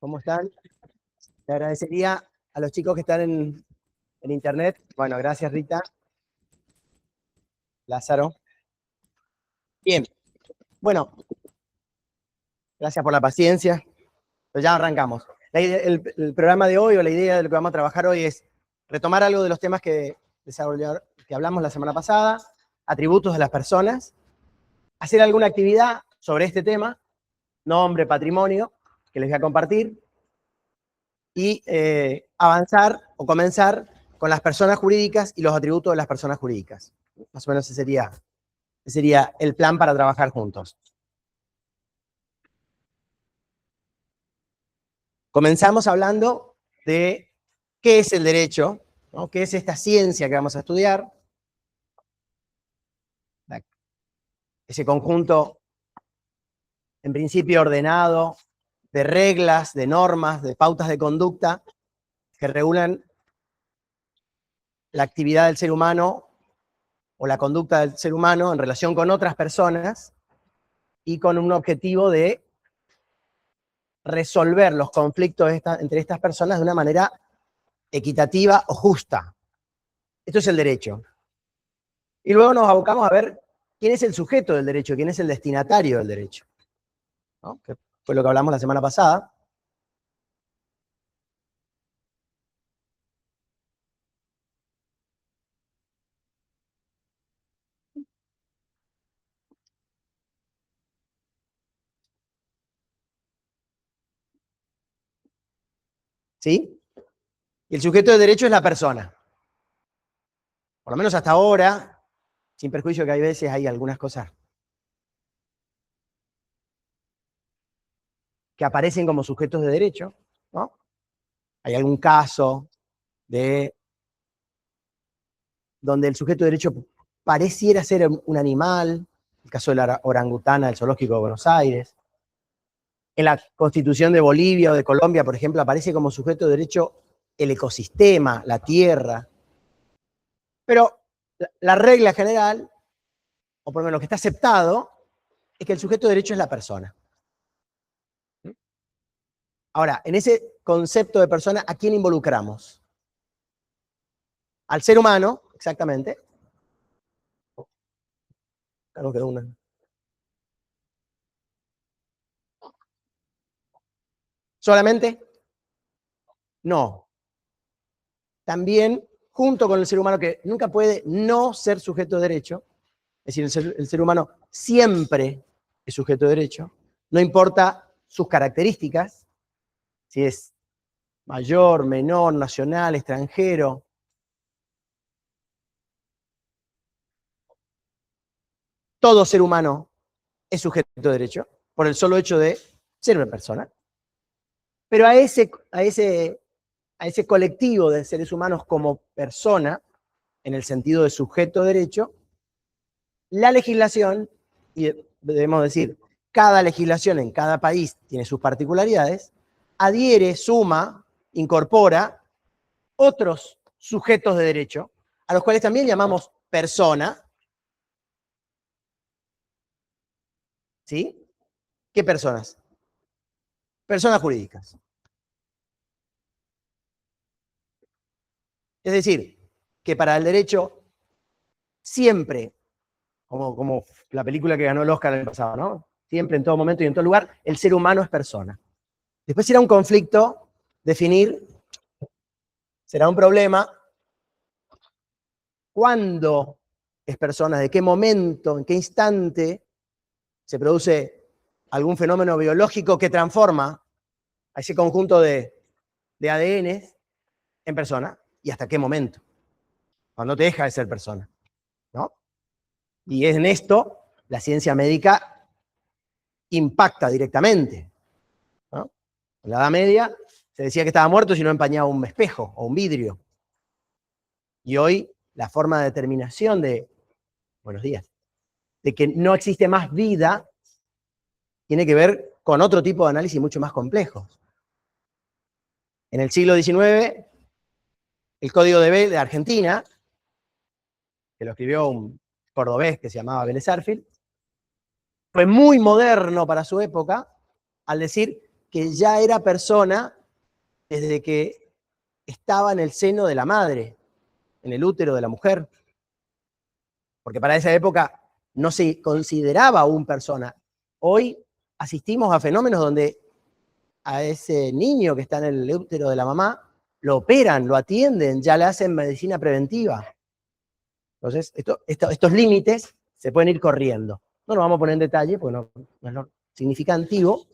¿Cómo están? Le agradecería a los chicos que están en internet. Bueno, gracias Rita. Lázaro. Bien. Bueno, gracias por la paciencia. Pero ya arrancamos. El programa de hoy, o la idea de lo que vamos a trabajar hoy, es retomar algo de los temas que hablamos la semana pasada, atributos de las personas, hacer alguna actividad sobre este tema, nombre, patrimonio, que les voy a compartir, y avanzar o comenzar con las personas jurídicas y los atributos de las personas jurídicas. Más o menos ese sería el plan para trabajar juntos. Comenzamos hablando de qué es el derecho, ¿no? ¿Qué es esta ciencia que vamos a estudiar? Ese conjunto, en principio ordenado, de reglas, de normas, de pautas de conducta que regulan la actividad del ser humano o la conducta del ser humano en relación con otras personas y con un objetivo de resolver los conflictos entre estas personas de una manera equitativa o justa. Esto es el derecho. Y luego nos abocamos a ver quién es el sujeto del derecho, quién es el destinatario del derecho, ¿no? Que fue lo que hablamos la semana pasada. ¿Sí? Y el sujeto del derecho es la persona. Por lo menos hasta ahora, sin perjuicio que hay veces hay algunas cosas que aparecen como sujetos de derecho, ¿no? Hay algún caso donde el sujeto de derecho pareciera ser un animal, el caso de la orangutana del Zoológico de Buenos Aires. En la Constitución de Bolivia o de Colombia, por ejemplo, aparece como sujeto de derecho el ecosistema, la tierra. Pero la regla general, o por lo menos lo que está aceptado, es que el sujeto de derecho es la persona. Ahora, en ese concepto de persona, ¿a quién involucramos? Al ser humano, exactamente. Claro que una. ¿Solamente? No. También, junto con el ser humano, que nunca puede no ser sujeto de derecho, es decir, el ser humano siempre es sujeto de derecho, no importa sus características, si es mayor, menor, nacional, extranjero. Todo ser humano es sujeto de derecho por el solo hecho de ser una persona. Pero a ese colectivo de seres humanos como persona, en el sentido de sujeto de derecho, la legislación, y debemos decir, cada legislación en cada país tiene sus particularidades, adhiere, suma, incorpora otros sujetos de derecho, a los cuales también llamamos persona. ¿Sí? ¿Qué personas? Personas jurídicas. Es decir, que para el derecho siempre, como la película que ganó el Oscar en el pasado, ¿no? Siempre, en todo momento y en todo lugar, el ser humano es persona. Después será un conflicto definir, será un problema, cuándo es persona, de qué momento, en qué instante se produce algún fenómeno biológico que transforma a ese conjunto de ADN en persona, y hasta qué momento, cuando te deja de ser persona, ¿no? Y en esto la ciencia médica impacta directamente, ¿no? En la Edad Media se decía que estaba muerto si no empañaba un espejo o un vidrio. Y hoy la forma de determinación buenos días, de que no existe más vida tiene que ver con otro tipo de análisis mucho más complejos. En el siglo XIX, el Código de B de Argentina, que lo escribió un cordobés que se llamaba Vélez Sarsfield, fue muy moderno para su época al decir que ya era persona desde que estaba en el seno de la madre, en el útero de la mujer. Porque para esa época no se consideraba aún persona. Hoy asistimos a fenómenos donde a ese niño que está en el útero de la mamá lo operan, lo atienden, ya le hacen medicina preventiva. Entonces, estos límites se pueden ir corriendo. No nos vamos a poner en detalle porque no es lo significativo,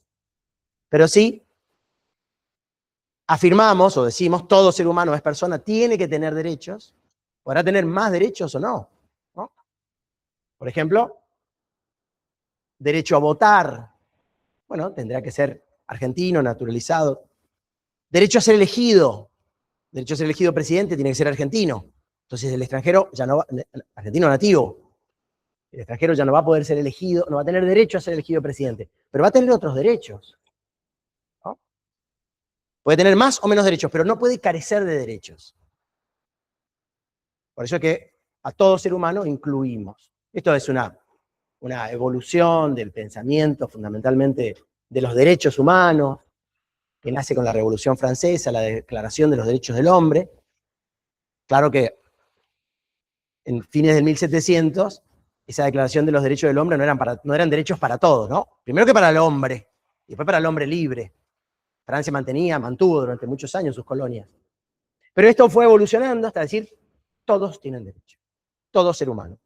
pero sí afirmamos o decimos todo ser humano es persona, tiene que tener derechos, podrá tener más derechos o no, ¿no? Por ejemplo, derecho a votar, bueno, tendrá que ser argentino, naturalizado. Derecho a ser elegido presidente tiene que ser argentino. Entonces el extranjero ya no va, argentino nativo, el extranjero ya no va a poder ser elegido, no va a tener derecho a ser elegido presidente, pero va a tener otros derechos, ¿no? Puede tener más o menos derechos, pero no puede carecer de derechos. Por eso es que a todo ser humano incluimos. Esto es una evolución del pensamiento, fundamentalmente de los derechos humanos, que nace con la Revolución Francesa, la Declaración de los Derechos del Hombre. Claro que en fines del 1700, esa Declaración de los Derechos del Hombre no eran derechos para todos, ¿no? Primero que para el hombre, y después para el hombre libre. Francia mantuvo durante muchos años sus colonias. Pero esto fue evolucionando hasta decir, todos tienen derecho, todo ser humano.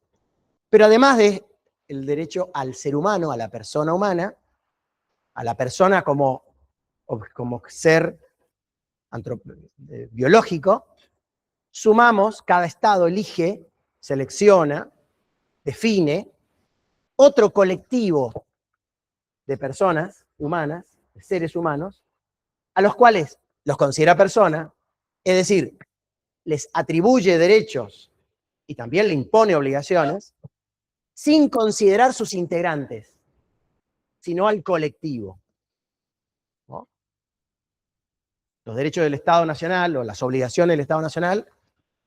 Pero además del derecho al ser humano, a la persona humana, a la persona como ser biológico, sumamos, cada estado elige, selecciona, define otro colectivo de personas humanas, de seres humanos, a los cuales los considera persona, es decir, les atribuye derechos y también le impone obligaciones, sin considerar sus integrantes, sino al colectivo, ¿no? Los derechos del Estado Nacional o las obligaciones del Estado Nacional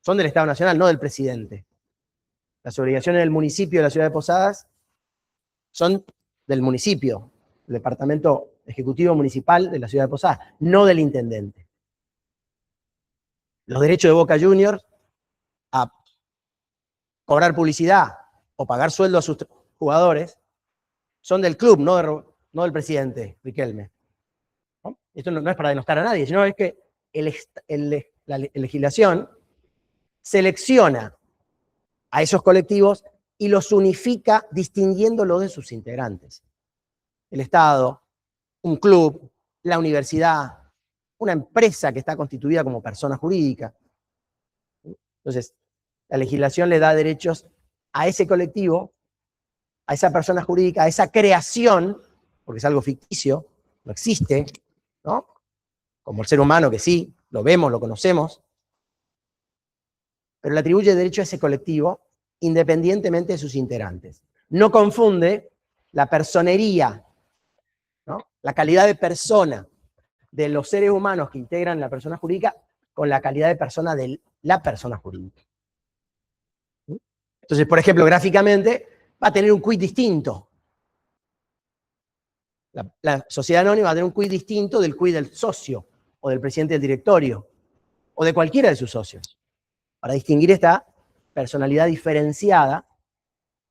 son del Estado Nacional, no del presidente. Las obligaciones del municipio de la ciudad de Posadas son del municipio, del departamento ejecutivo municipal de la ciudad de Posadas, no del intendente. Los derechos de Boca Juniors a cobrar publicidad o pagar sueldo a sus jugadores son del club, no del presidente Riquelme, ¿no? Esto no es para denostar a nadie, sino es que la legislación selecciona a esos colectivos y los unifica distinguiéndolos de sus integrantes. El Estado, un club, la universidad, una empresa que está constituida como persona jurídica. Entonces, la legislación le da derechos a ese colectivo, a esa persona jurídica, a esa creación, porque es algo ficticio, no existe, ¿no? Como el ser humano que sí, lo vemos, lo conocemos, pero le atribuye derecho a ese colectivo independientemente de sus integrantes. No confunde la personería, ¿no? La calidad de persona de los seres humanos que integran la persona jurídica con la calidad de persona de la persona jurídica. Entonces, por ejemplo, gráficamente va a tener un quid distinto. La sociedad anónima va a tener un quid distinto del quid del socio, o del presidente del directorio, o de cualquiera de sus socios, para distinguir esta personalidad diferenciada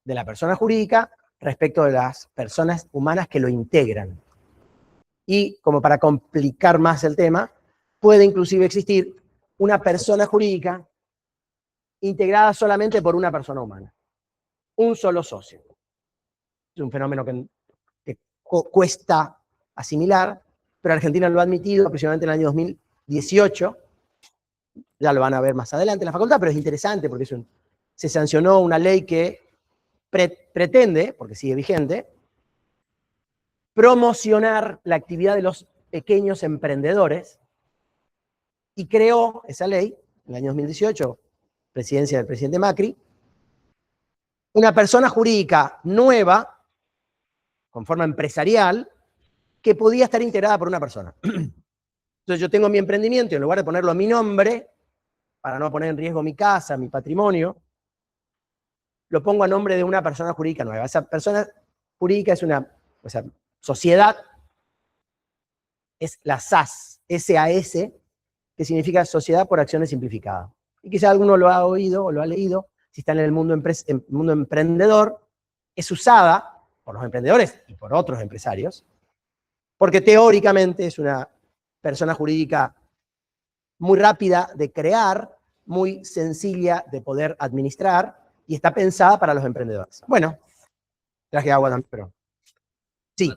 de la persona jurídica respecto de las personas humanas que lo integran. Y, como para complicar más el tema, puede inclusive existir una persona jurídica integrada solamente por una persona humana, un solo socio. Es un fenómeno que cuesta asimilar, pero Argentina lo ha admitido aproximadamente en el año 2018, ya lo van a ver más adelante en la facultad, pero es interesante porque se sancionó una ley que pretende, porque sigue vigente, promocionar la actividad de los pequeños emprendedores, y creó esa ley en el año 2018, presidencia del presidente Macri, una persona jurídica nueva, con forma empresarial, que podía estar integrada por una persona. Entonces yo tengo mi emprendimiento y en lugar de ponerlo a mi nombre, para no poner en riesgo mi casa, mi patrimonio, lo pongo a nombre de una persona jurídica nueva. Esa persona jurídica es una sociedad es la SAS, S-A-S, que significa Sociedad por Acciones Simplificadas. Y quizá alguno lo ha oído o lo ha leído, si está en el mundo emprendedor, es usada por los emprendedores y por otros empresarios, porque teóricamente es una persona jurídica muy rápida de crear, muy sencilla de poder administrar, y está pensada para los emprendedores. Bueno, traje agua también, pero... Sí.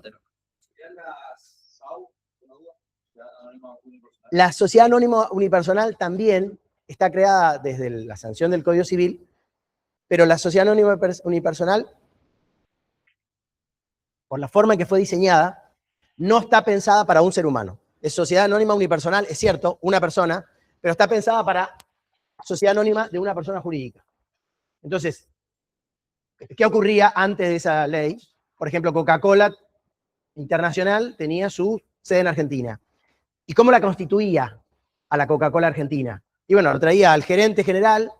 La sociedad anónima unipersonal también está creada desde la sanción del Código Civil, pero la sociedad anónima unipersonal, por la forma en que fue diseñada, no está pensada para un ser humano. Es sociedad anónima unipersonal, es cierto, una persona, pero está pensada para sociedad anónima de una persona jurídica. Entonces, ¿qué ocurría antes de esa ley? Por ejemplo, Coca-Cola Internacional tenía su sede en Argentina. ¿Y cómo la constituía a la Coca-Cola Argentina? Y bueno, lo traía al gerente general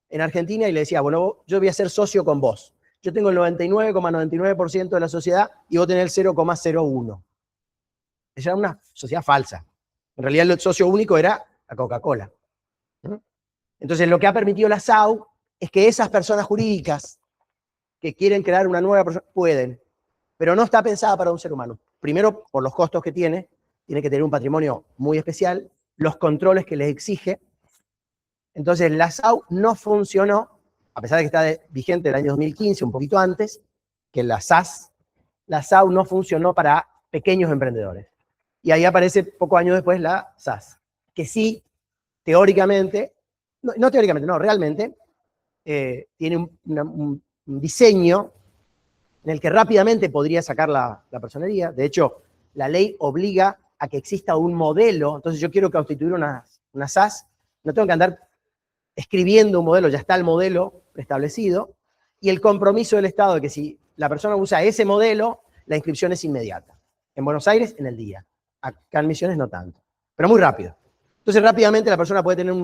en Argentina y le decía, bueno, yo voy a ser socio con vos. Yo tengo el 99,99% de la sociedad y vos tenés el 0,01. Esa era una sociedad falsa. En realidad el socio único era la Coca-Cola. Entonces lo que ha permitido la SAU es que esas personas jurídicas que quieren crear una nueva persona pueden, pero no está pensada para un ser humano. Primero, por los costos que tiene que tener un patrimonio muy especial, los controles que les exige. Entonces la SAU no funcionó, a pesar de que está vigente el año 2015, un poquito antes, que la SAS, la SAU no funcionó para pequeños emprendedores. Y ahí aparece pocos años después la SAS, que sí, teóricamente, no teóricamente, no, realmente, tiene un diseño en el que rápidamente podría sacar la personería. De hecho, la ley obliga a que exista un modelo. Entonces yo quiero constituir una SAS, no tengo que andar escribiendo un modelo, ya está el modelo establecido, y el compromiso del Estado de que si la persona usa ese modelo, la inscripción es inmediata. En Buenos Aires, en el día. Acá en Misiones no tanto, pero muy rápido. Entonces rápidamente la persona puede tener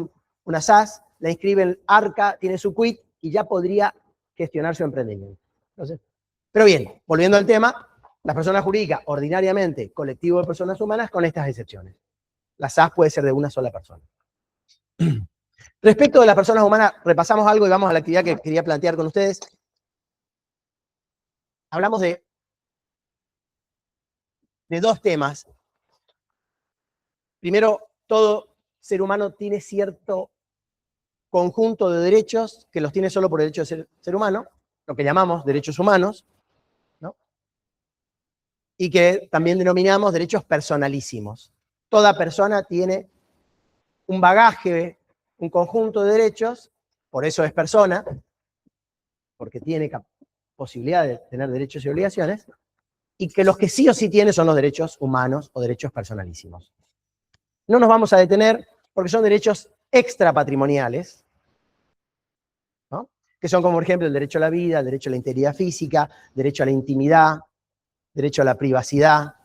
una SAS, la inscribe en ARCA, tiene su quit y ya podría gestionar su emprendimiento. Entonces, pero bien, volviendo al tema, las personas jurídicas, ordinariamente, colectivo de personas humanas, con estas excepciones. La SAS puede ser de una sola persona. Respecto de las personas humanas, repasamos algo y vamos a la actividad que quería plantear con ustedes. Hablamos de dos temas. Primero, todo ser humano tiene cierto conjunto de derechos que los tiene solo por el hecho de ser humano, lo que llamamos derechos humanos, ¿no? Y que también denominamos derechos personalísimos. Toda persona tiene un bagaje, un conjunto de derechos, por eso es persona, porque tiene posibilidad de tener derechos y obligaciones, y que los que sí o sí tiene son los derechos humanos o derechos personalísimos. No nos vamos a detener porque son derechos extrapatrimoniales, ¿no? Que son como por ejemplo el derecho a la vida, el derecho a la integridad física, derecho a la intimidad, derecho a la privacidad,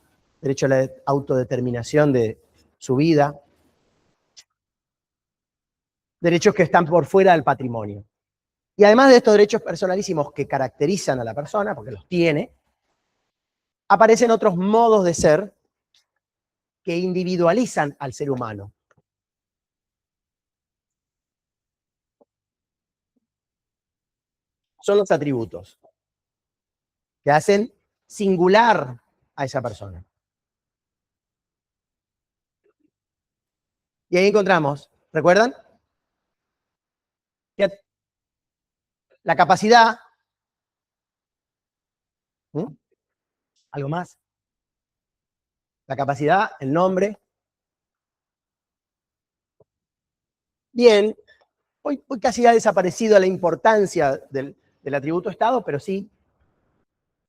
derecho a la autodeterminación de su vida, derechos que están por fuera del patrimonio. Y además de estos derechos personalísimos que caracterizan a la persona, porque los tiene, aparecen otros modos de ser que individualizan al ser humano. Son los atributos que hacen singular a esa persona. Y ahí encontramos, ¿recuerdan? La capacidad. ¿Mm? ¿Algo más? La capacidad, el nombre. Bien, hoy casi ha desaparecido la importancia del atributo Estado, pero sí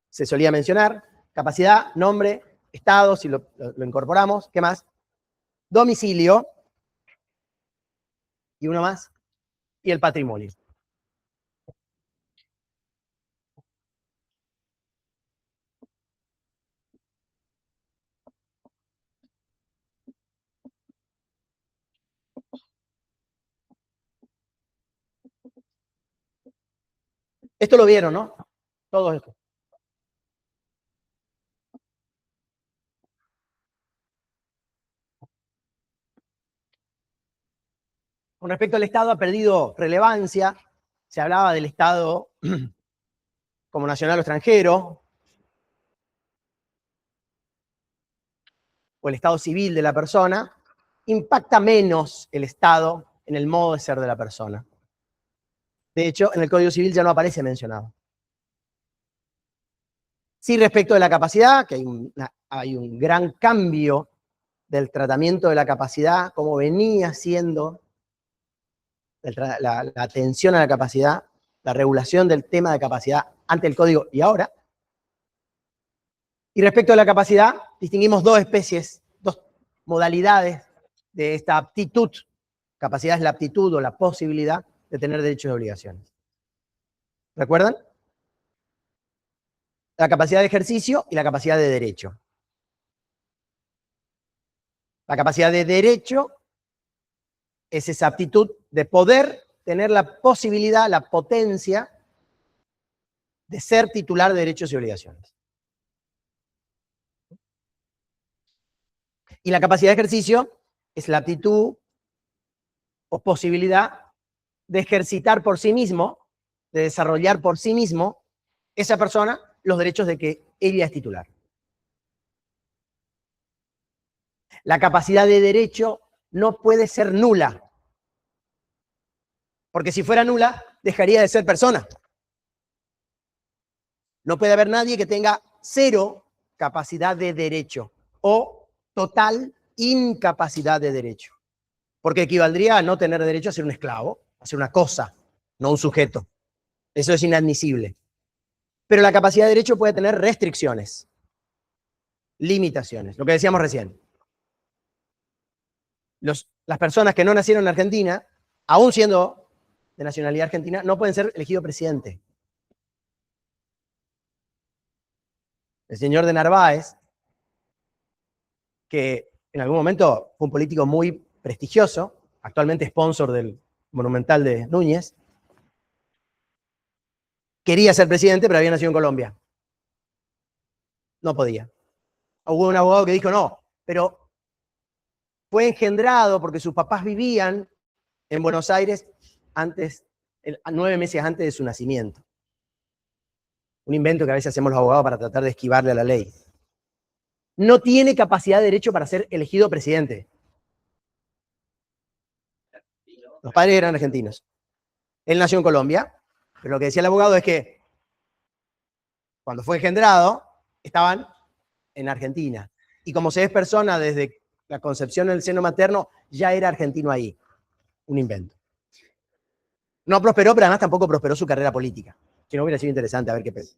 se solía mencionar. Capacidad, nombre, Estado, si lo incorporamos. ¿Qué más? Domicilio. Y uno más. Y el patrimonio. Esto lo vieron, ¿no? Todo esto. Con respecto al Estado ha perdido relevancia. Se hablaba del Estado como nacional o extranjero, o el estado civil de la persona. Impacta menos el Estado en el modo de ser de la persona. De hecho, en el Código Civil ya no aparece mencionado. Sí, respecto de la capacidad, que hay un gran cambio del tratamiento de la capacidad, como venía siendo la atención a la capacidad, la regulación del tema de capacidad ante el Código y ahora. Y respecto a la capacidad, distinguimos dos especies, dos modalidades de esta aptitud. Capacidad es la aptitud o la posibilidad de tener derechos y obligaciones. ¿Recuerdan? La capacidad de ejercicio y la capacidad de derecho. La capacidad de derecho es esa aptitud de poder tener la posibilidad, la potencia de ser titular de derechos y obligaciones. Y la capacidad de ejercicio es la aptitud o posibilidad de ejercitar por sí mismo, de desarrollar por sí mismo, esa persona, los derechos de que ella es titular. La capacidad de derecho no puede ser nula, porque si fuera nula, dejaría de ser persona. No puede haber nadie que tenga cero capacidad de derecho o total incapacidad de derecho, porque equivaldría a no tener derecho a ser un esclavo, a ser una cosa, no un sujeto. Eso es inadmisible. Pero la capacidad de derecho puede tener restricciones, limitaciones, lo que decíamos recién. Las personas que no nacieron en Argentina, aún siendo de nacionalidad argentina, no pueden ser elegidos presidente. El señor de Narváez, que en algún momento fue un político muy prestigioso, actualmente sponsor del Monumental de Núñez, quería ser presidente, pero había nacido en Colombia. No podía. Hubo un abogado que dijo, no, pero fue engendrado porque sus papás vivían en Buenos Aires 9 meses antes de su nacimiento. Un invento que a veces hacemos los abogados para tratar de esquivarle a la ley. No tiene capacidad de derecho para ser elegido presidente. Los padres eran argentinos. Él nació en Colombia, pero lo que decía el abogado es que cuando fue engendrado, estaban en Argentina. Y como se es persona desde la concepción del seno materno, ya era argentino ahí. Un invento. No prosperó, pero además tampoco prosperó su carrera política. Que no hubiera sido interesante a ver qué pensó.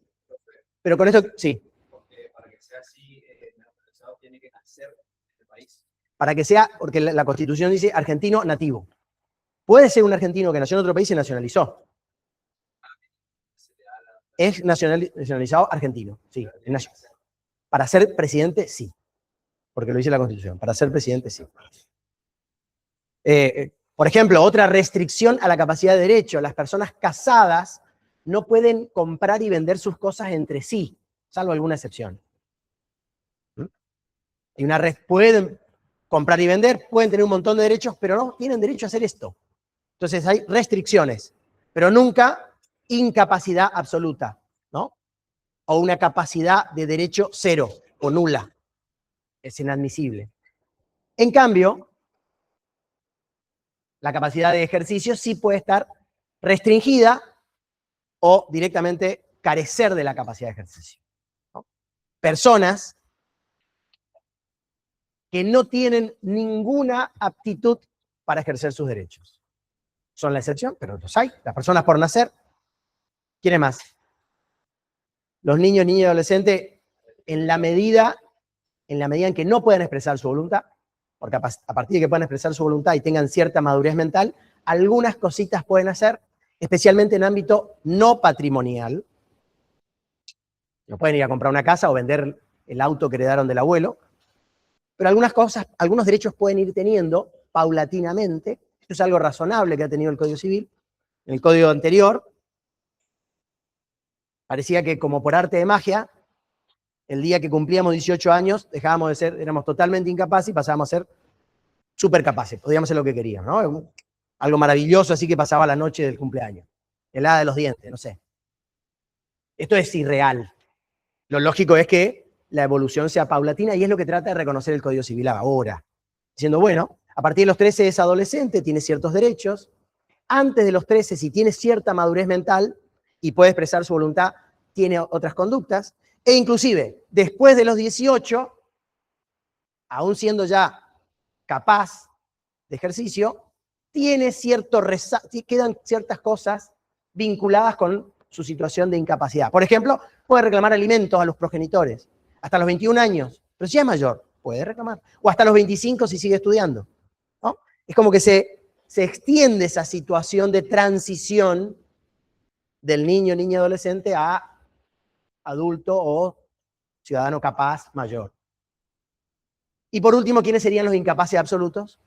Pero con esto, sí. Porque para que sea así, naturalizado tiene que nacer en el país. Para que sea, porque la Constitución dice argentino nativo. Puede ser un argentino que nació en otro país y se nacionalizó. Es nacionalizado argentino, sí. Para ser presidente, sí. Porque lo dice la Constitución. Para ser presidente, sí. Por ejemplo, otra restricción a la capacidad de derecho. Las personas casadas no pueden comprar y vender sus cosas entre sí, salvo alguna excepción. Pueden comprar y vender, pueden tener un montón de derechos, pero no tienen derecho a hacer esto. Entonces hay restricciones, pero nunca incapacidad absoluta, ¿no? O una capacidad de derecho cero o nula. Es inadmisible. En cambio, la capacidad de ejercicio sí puede estar restringida o directamente carecer de la capacidad de ejercicio, ¿no? Personas que no tienen ninguna aptitud para ejercer sus derechos. Son la excepción, pero los hay. Las personas por nacer. ¿Quiénes más? Los niños, niñas y adolescentes, en la medida en que no puedan expresar su voluntad, porque a partir de que puedan expresar su voluntad y tengan cierta madurez mental, algunas cositas pueden hacer, especialmente en ámbito no patrimonial. No pueden ir a comprar una casa o vender el auto que heredaron del abuelo, pero algunas cosas, algunos derechos pueden ir teniendo paulatinamente. Esto es algo razonable que ha tenido el Código Civil. En el Código anterior parecía que como por arte de magia, el día que cumplíamos 18 años, dejábamos de ser, éramos totalmente incapaces y pasábamos a ser súper capaces, podíamos hacer lo que queríamos, ¿no? algo maravilloso así que pasaba la noche del cumpleaños. El hada de los dientes, no sé. Esto es irreal. Lo lógico es que la evolución sea paulatina y es lo que trata de reconocer el Código Civil ahora. Diciendo, bueno, a partir de los 13 es adolescente, tiene ciertos derechos. Antes de los 13, si tiene cierta madurez mental y puede expresar su voluntad, tiene otras conductas. E inclusive, después de los 18, aún siendo ya capaz de ejercicio, tiene quedan ciertas cosas vinculadas con su situación de incapacidad. Por ejemplo, puede reclamar alimentos a los progenitores hasta los 21 años, pero si es mayor, puede reclamar. O hasta los 25 si sigue estudiando, ¿no? Es como que se extiende esa situación de transición del niño, niña, adolescente a adulto o ciudadano capaz mayor. Y por último, ¿quiénes serían los incapaces absolutos?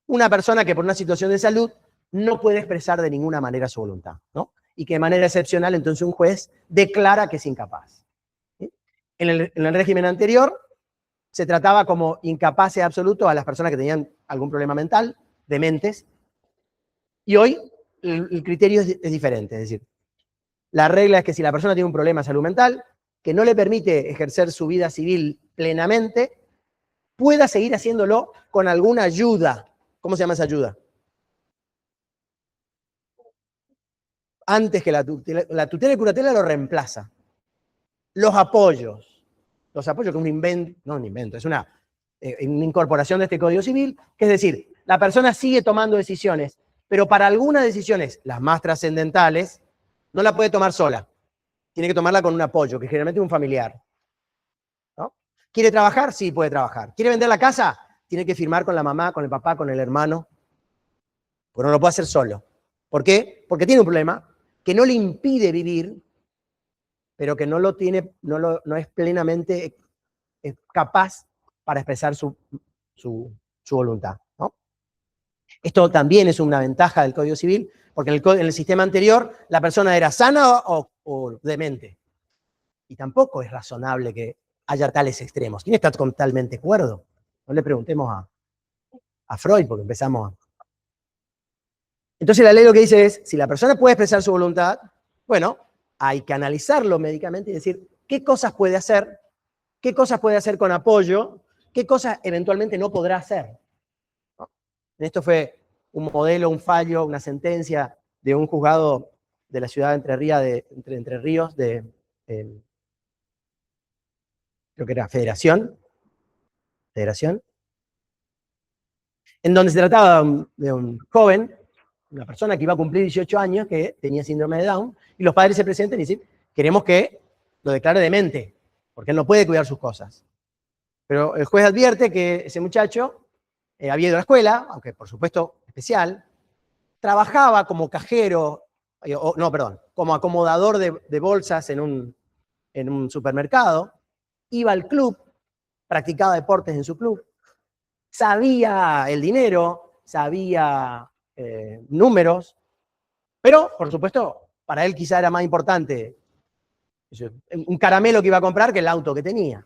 Una persona que por una situación de salud no puede expresar de ninguna manera su voluntad, ¿no? Y que de manera excepcional entonces un juez declara que es incapaz. ¿Sí? En el régimen anterior se trataba como incapaces absolutos a las personas que tenían algún problema mental, dementes, y hoy el criterio es diferente, es decir, la regla es que si la persona tiene un problema de salud mental que no le permite ejercer su vida civil plenamente, pueda seguir haciéndolo con alguna ayuda. ¿Cómo se llama esa ayuda? Antes que la tutela y curatela lo reemplaza. Los apoyos que es un invento, no un invento, es una incorporación de este Código Civil, que es decir, la persona sigue tomando decisiones, pero para algunas decisiones, las más trascendentales, no la puede tomar sola. Tiene que tomarla con un apoyo, que generalmente es un familiar. ¿No? ¿Quiere trabajar? Sí, puede trabajar. ¿Quiere vender la casa? Tiene que firmar con la mamá, con el papá, con el hermano. Pero no lo puede hacer solo. ¿Por qué? Porque tiene un problema que no le impide vivir, pero que no es plenamente capaz para expresar su voluntad, ¿no? Esto también es una ventaja del Código Civil, porque en el sistema anterior la persona era sana o demente. Y tampoco es razonable que haya tales extremos. ¿Quién está totalmente cuerdo? No le preguntemos a Freud, porque empezamos a... Entonces la ley lo que dice es, si la persona puede expresar su voluntad, bueno, hay que analizarlo médicamente y decir qué cosas puede hacer con apoyo, qué cosas eventualmente no podrá hacer. ¿No? Esto fue un modelo, un fallo, una sentencia de un juzgado de la ciudad de Entre Ríos, creo que era Federación, en donde se trataba de un joven, una persona que iba a cumplir 18 años, que tenía síndrome de Down, y los padres se presentan y dicen, queremos que lo declare demente, porque él no puede cuidar sus cosas. Pero el juez advierte que ese muchacho había ido a la escuela, aunque por supuesto especial, trabajaba como cajero, como acomodador de bolsas en un supermercado, iba al club, practicaba deportes en su club, sabía el dinero, sabía números, pero por supuesto para él quizá era más importante un caramelo que iba a comprar que el auto que tenía.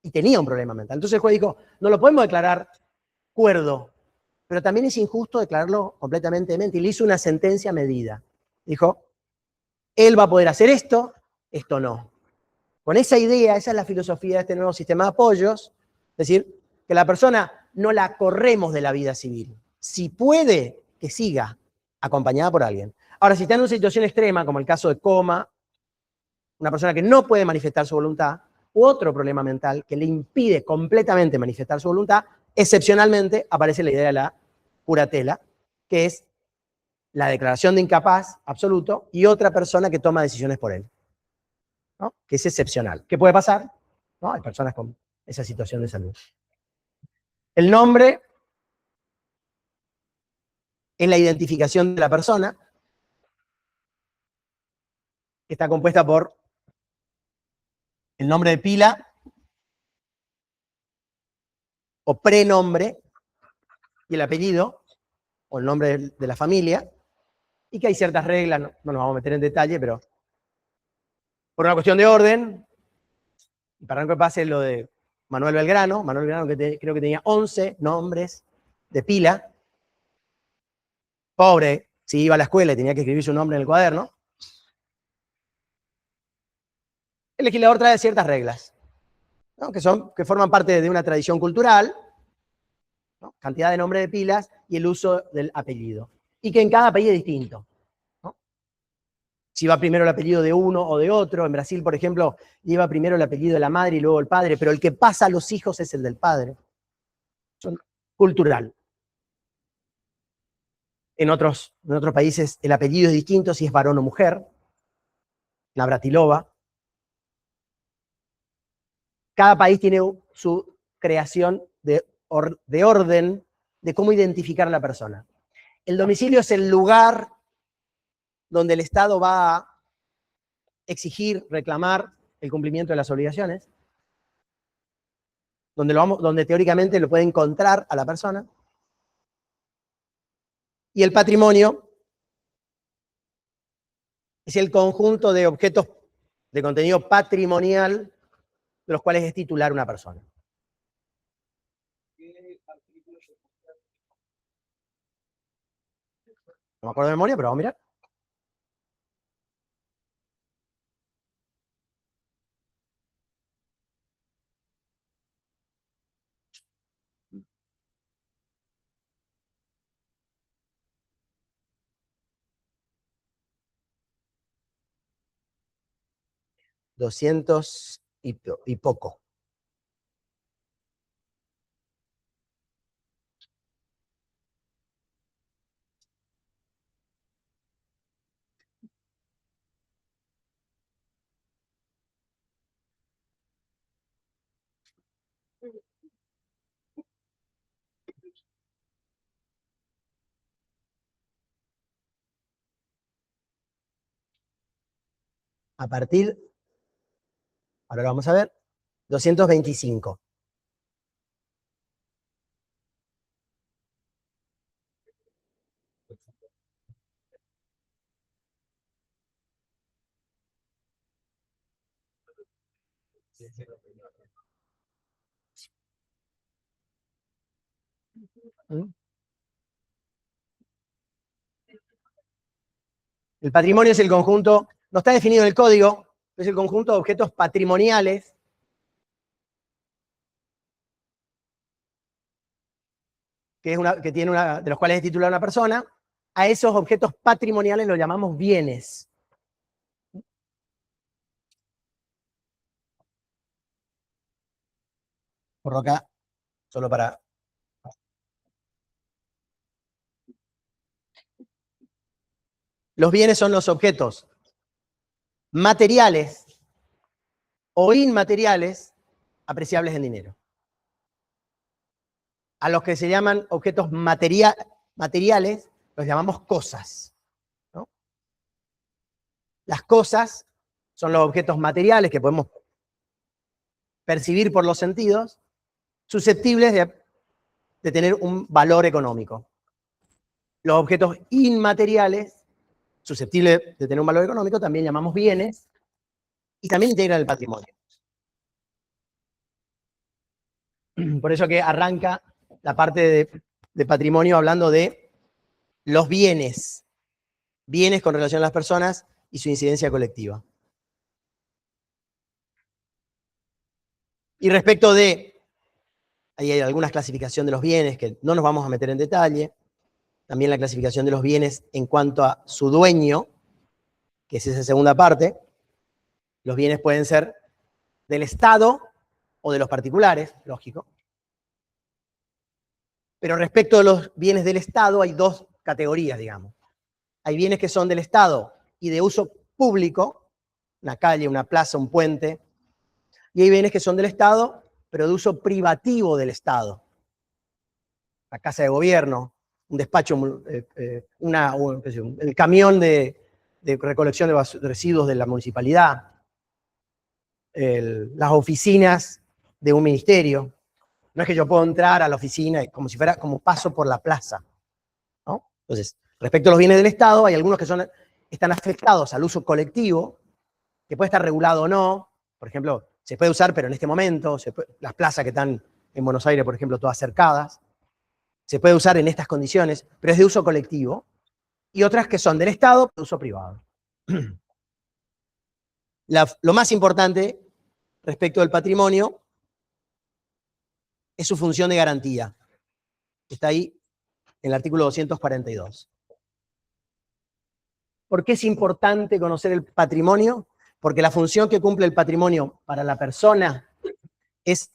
Y tenía un problema mental. Entonces el juez dijo, no lo podemos declarar cuerdo, pero también es injusto declararlo completamente demente. Y le hizo una sentencia medida. Dijo, él va a poder hacer esto no. Con esa idea, esa es la filosofía de este nuevo sistema de apoyos, es decir, que la persona no la corremos de la vida civil. Si puede, que siga acompañada por alguien. Ahora, si está en una situación extrema, como el caso de coma, una persona que no puede manifestar su voluntad, u otro problema mental que le impide completamente manifestar su voluntad, excepcionalmente aparece la idea de la curatela, que es la declaración de incapaz absoluto y otra persona que toma decisiones por él, ¿no? Que es excepcional. ¿Qué puede pasar? ¿No? Hay personas con esa situación de salud. El nombre es la identificación de la persona, que está compuesta por el nombre de pila o prenombre y el apellido o el nombre de la familia, y que hay ciertas reglas, no nos vamos a meter en detalle, pero por una cuestión de orden, y para no que pase lo de Manuel Belgrano que creo que tenía 11 nombres de pila. Pobre, si iba a la escuela y tenía que escribir su nombre en el cuaderno. El legislador trae ciertas reglas, ¿no? que forman parte de una tradición cultural, ¿no? Cantidad de nombre de pilas y el uso del apellido. Y que en cada país es distinto, ¿no? Si va primero el apellido de uno o de otro. En Brasil, por ejemplo, lleva primero el apellido de la madre y luego el padre, pero el que pasa a los hijos es el del padre. Son cultural. En otros países el apellido es distinto si es varón o mujer. Navratilova. Cada país tiene su creación de orden de cómo identificar a la persona. El domicilio es el lugar donde el Estado va a exigir, reclamar el cumplimiento de las obligaciones, donde teóricamente lo puede encontrar a la persona. Y el patrimonio es el conjunto de objetos de contenido patrimonial de los cuales es titular una persona. No me acuerdo de memoria, pero vamos a mirar. $200 y poco. A partir, ahora lo vamos a ver, 225. El patrimonio es el conjunto, no está definido en el código, es el conjunto de objetos patrimoniales de los cuales es titular una persona. A esos objetos patrimoniales los llamamos bienes. Por acá, solo para... Los bienes son los objetos materiales o inmateriales apreciables en dinero. A los que se llaman objetos materiales los llamamos cosas, ¿no? Las cosas son los objetos materiales que podemos percibir por los sentidos, susceptibles de tener un valor económico. Los objetos inmateriales, susceptibles de tener un valor económico, también llamamos bienes y también integran el patrimonio. Por eso que arranca la parte de patrimonio hablando de los bienes. Bienes con relación a las personas y su incidencia colectiva. Y respecto de, ahí hay algunas clasificación de los bienes que no nos vamos a meter en detalle. También la clasificación de los bienes en cuanto a su dueño, que es esa segunda parte. Los bienes pueden ser del Estado o de los particulares, lógico. Pero respecto de los bienes del Estado hay dos categorías, digamos. Hay bienes que son del Estado y de uso público, una calle, una plaza, un puente. Y hay bienes que son del Estado, pero de uso privativo del Estado. La casa de gobierno, un despacho, el camión de recolección de residuos de la municipalidad, las oficinas de un ministerio. No es que yo puedo entrar a la oficina como si fuera como paso por la plaza, ¿no? Entonces, respecto a los bienes del Estado, hay algunos que están afectados al uso colectivo, que puede estar regulado o no. Por ejemplo, Se puede usar, pero en este momento, las plazas que están en Buenos Aires, por ejemplo, todas cercadas, se puede usar en estas condiciones, pero es de uso colectivo, y otras que son del Estado, de uso privado. Lo más importante respecto del patrimonio es su función de garantía. Está ahí en el artículo 242. ¿Por qué es importante conocer el patrimonio? Porque la función que cumple el patrimonio para la persona es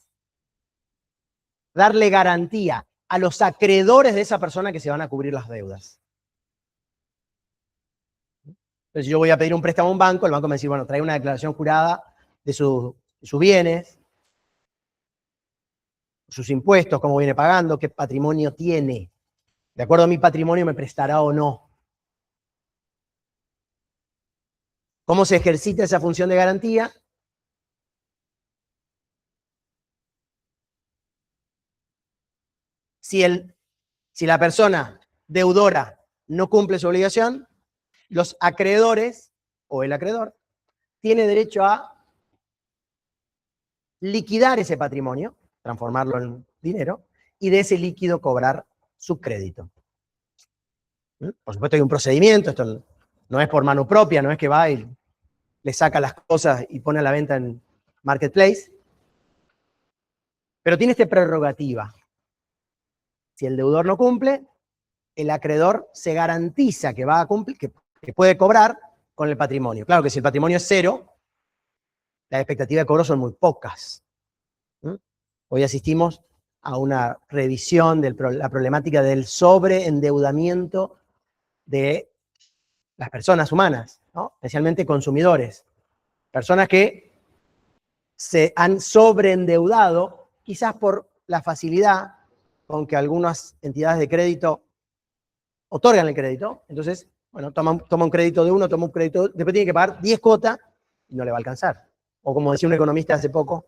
darle garantía a los acreedores de esa persona que se van a cubrir las deudas. Entonces, si yo voy a pedir un préstamo a un banco, el banco me dice, bueno, trae una declaración jurada de sus bienes, sus impuestos, cómo viene pagando, qué patrimonio tiene. De acuerdo a mi patrimonio me prestará o no. ¿Cómo se ejercita esa función de garantía? Si la persona deudora no cumple su obligación, los acreedores o el acreedor tiene derecho a liquidar ese patrimonio, transformarlo en dinero, y de ese líquido cobrar su crédito. Por supuesto hay un procedimiento, esto no es por mano propia, no es que va y le saca las cosas y pone a la venta en Marketplace, pero tiene esta prerrogativa. Si el deudor no cumple, el acreedor se garantiza que va a cumplir, que puede cobrar con el patrimonio. Claro que si el patrimonio es cero, las expectativas de cobro son muy pocas. Hoy asistimos a una revisión de la problemática del sobreendeudamiento de las personas humanas, ¿no? Especialmente consumidores. Personas que se han sobreendeudado, quizás por la facilidad con que algunas entidades de crédito otorgan el crédito. Entonces, bueno, toma un crédito de uno, toma un crédito, después tiene que pagar 10 cuotas y no le va a alcanzar. O como decía un economista hace poco,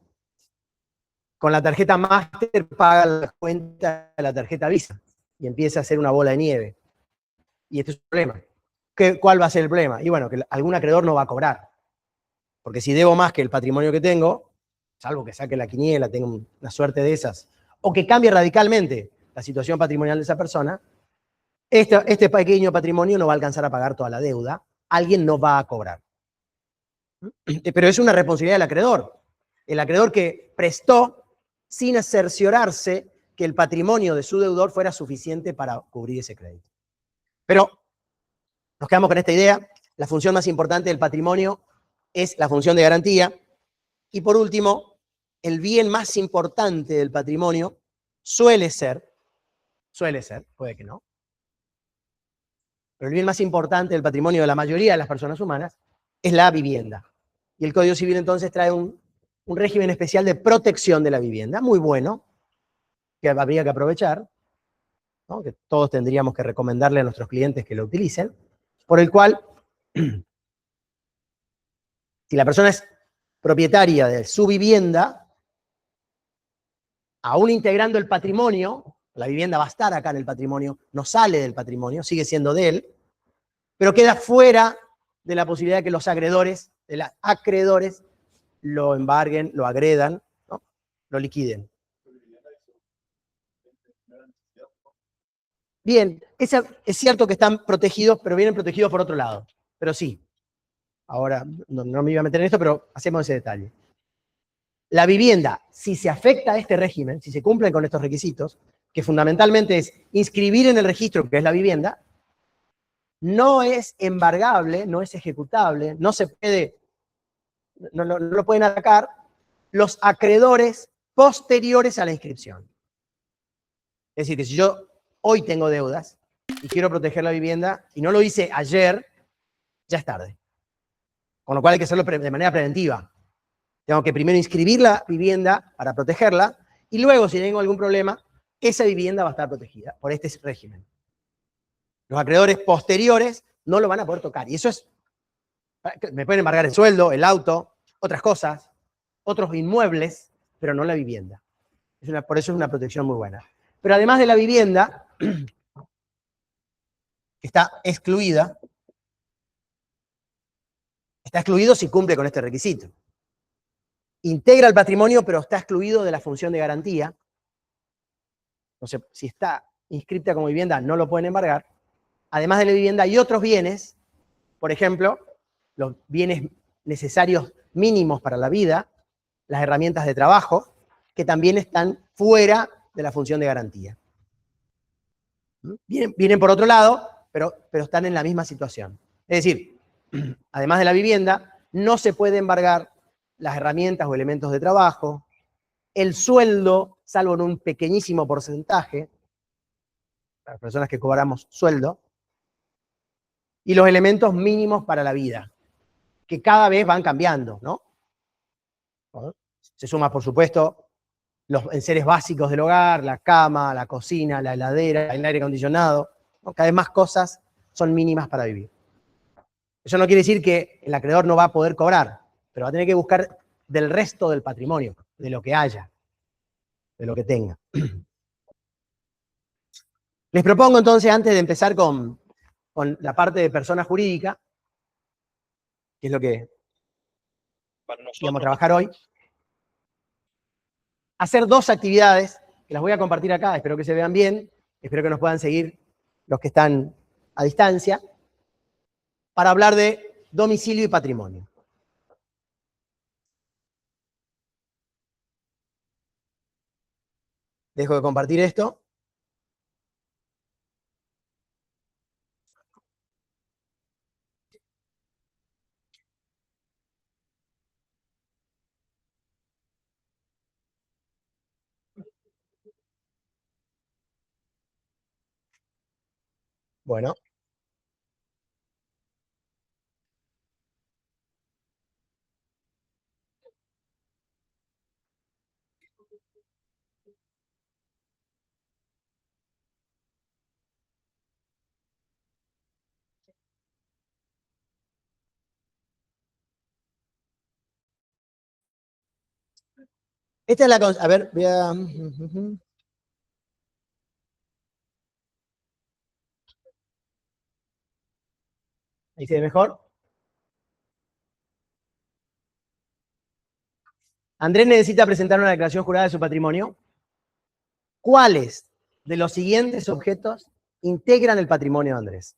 con la tarjeta Master paga la cuenta de la tarjeta Visa y empieza a hacer una bola de nieve. Y este es un problema. ¿Cuál va a ser el problema? Y bueno, que algún acreedor no va a cobrar. Porque si debo más que el patrimonio que tengo, salvo que saque la quiniela, tenga una suerte de esas, o que cambie radicalmente la situación patrimonial de esa persona, este pequeño patrimonio no va a alcanzar a pagar toda la deuda, alguien no va a cobrar. Pero es una responsabilidad del acreedor. El acreedor que prestó sin cerciorarse que el patrimonio de su deudor fuera suficiente para cubrir ese crédito. Pero nos quedamos con esta idea. La función más importante del patrimonio es la función de garantía. Y por último, el bien más importante del patrimonio suele ser, puede que no, pero el bien más importante del patrimonio de la mayoría de las personas humanas es la vivienda. Y el Código Civil entonces trae un régimen especial de protección de la vivienda, muy bueno, que habría que aprovechar, ¿no? Que todos tendríamos que recomendarle a nuestros clientes que lo utilicen, por el cual, si la persona es propietaria de su vivienda, aún integrando el patrimonio, la vivienda va a estar acá en el patrimonio, no sale del patrimonio, sigue siendo de él, pero queda fuera de la posibilidad de que los acreedores lo embarguen, lo agredan, ¿no? Lo liquiden. Bien, es cierto que están protegidos, pero vienen protegidos por otro lado. Pero sí, ahora no me iba a meter en esto, pero hacemos ese detalle. La vivienda, si se afecta a este régimen, si se cumplen con estos requisitos, que fundamentalmente es inscribir en el registro que es la vivienda, no es embargable, no es ejecutable, no lo pueden atacar los acreedores posteriores a la inscripción. Es decir, que si yo hoy tengo deudas y quiero proteger la vivienda y no lo hice ayer, ya es tarde. Con lo cual hay que hacerlo de manera preventiva. Tengo que primero inscribir la vivienda para protegerla y luego, si tengo algún problema, esa vivienda va a estar protegida por este régimen. Los acreedores posteriores no lo van a poder tocar. Y eso es, me pueden embargar el sueldo, el auto, otras cosas, otros inmuebles, pero no la vivienda. Por eso es una protección muy buena. Pero además de la vivienda, que está excluido si cumple con este requisito. integra el patrimonio, pero está excluido de la función de garantía. Entonces, si está inscripta como vivienda, no lo pueden embargar. Además de la vivienda, hay otros bienes, por ejemplo, los bienes necesarios mínimos para la vida, las herramientas de trabajo, que también están fuera de la función de garantía. Vienen por otro lado, pero están en la misma situación. Es decir, además de la vivienda, no se puede embargar las herramientas o elementos de trabajo, el sueldo, salvo en un pequeñísimo porcentaje, para las personas que cobramos sueldo, y los elementos mínimos para la vida, que cada vez van cambiando, ¿no? Se suma, por supuesto, los enseres básicos del hogar, la cama, la cocina, la heladera, el aire acondicionado, ¿no? Cada vez más cosas son mínimas para vivir. Eso no quiere decir que el acreedor no va a poder cobrar, pero va a tener que buscar del resto del patrimonio, de lo que haya, de lo que tenga. Les propongo entonces, antes de empezar con la parte de persona jurídica, que es lo que íbamos a trabajar hoy, hacer dos actividades, que las voy a compartir acá, espero que se vean bien, espero que nos puedan seguir los que están a distancia, para hablar de domicilio y patrimonio. Dejo de compartir esto. Bueno. Esta es la... A ver, voy a... Ahí se ve mejor. Andrés necesita presentar una declaración jurada de su patrimonio. ¿Cuáles de los siguientes objetos integran el patrimonio de Andrés?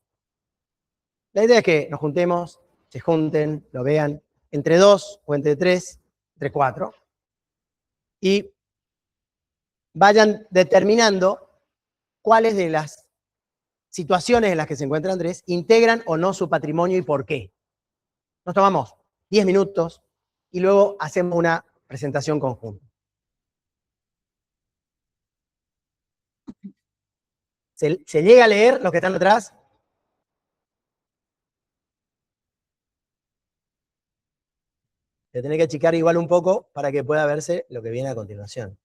La idea es que nos juntemos, se junten, lo vean, entre dos o entre tres, entre cuatro, y vayan determinando cuáles de las situaciones en las que se encuentra Andrés integran o no su patrimonio y por qué. Nos tomamos 10 minutos y luego hacemos una presentación conjunta. ¿Se llega a leer los que están atrás? Se tiene que achicar igual un poco para que pueda verse lo que viene a continuación.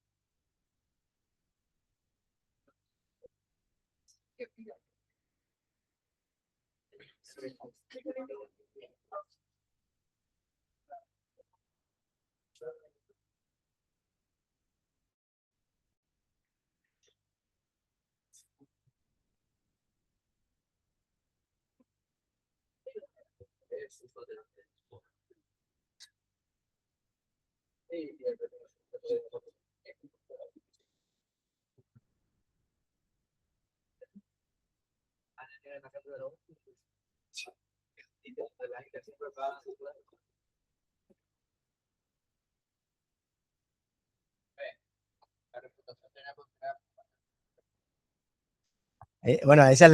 Bueno, esa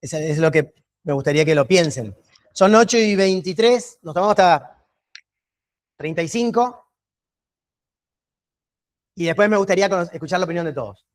es lo que me gustaría que lo piensen. Son 8:23, nos tomamos hasta 35 y después me gustaría escuchar la opinión de todos.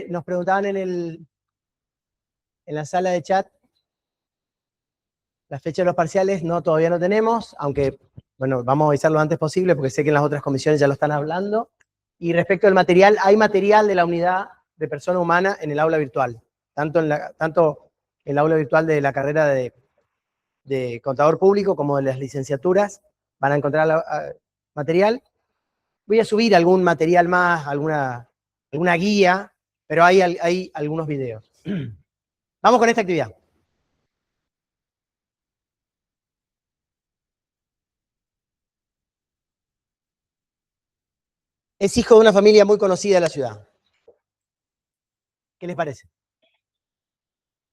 Nos preguntaban en la sala de chat la fecha de los parciales. No, todavía no tenemos, aunque, bueno, vamos a avisar lo antes posible porque sé que en las otras comisiones ya lo están hablando. Y respecto al material, hay material de la unidad de persona humana en el aula virtual, tanto en el aula virtual de la carrera de contador público como de las licenciaturas. Van a encontrar material. Voy a subir algún material más, alguna guía, pero hay algunos videos. Vamos con esta actividad. Es hijo de una familia muy conocida de la ciudad. ¿Qué les parece?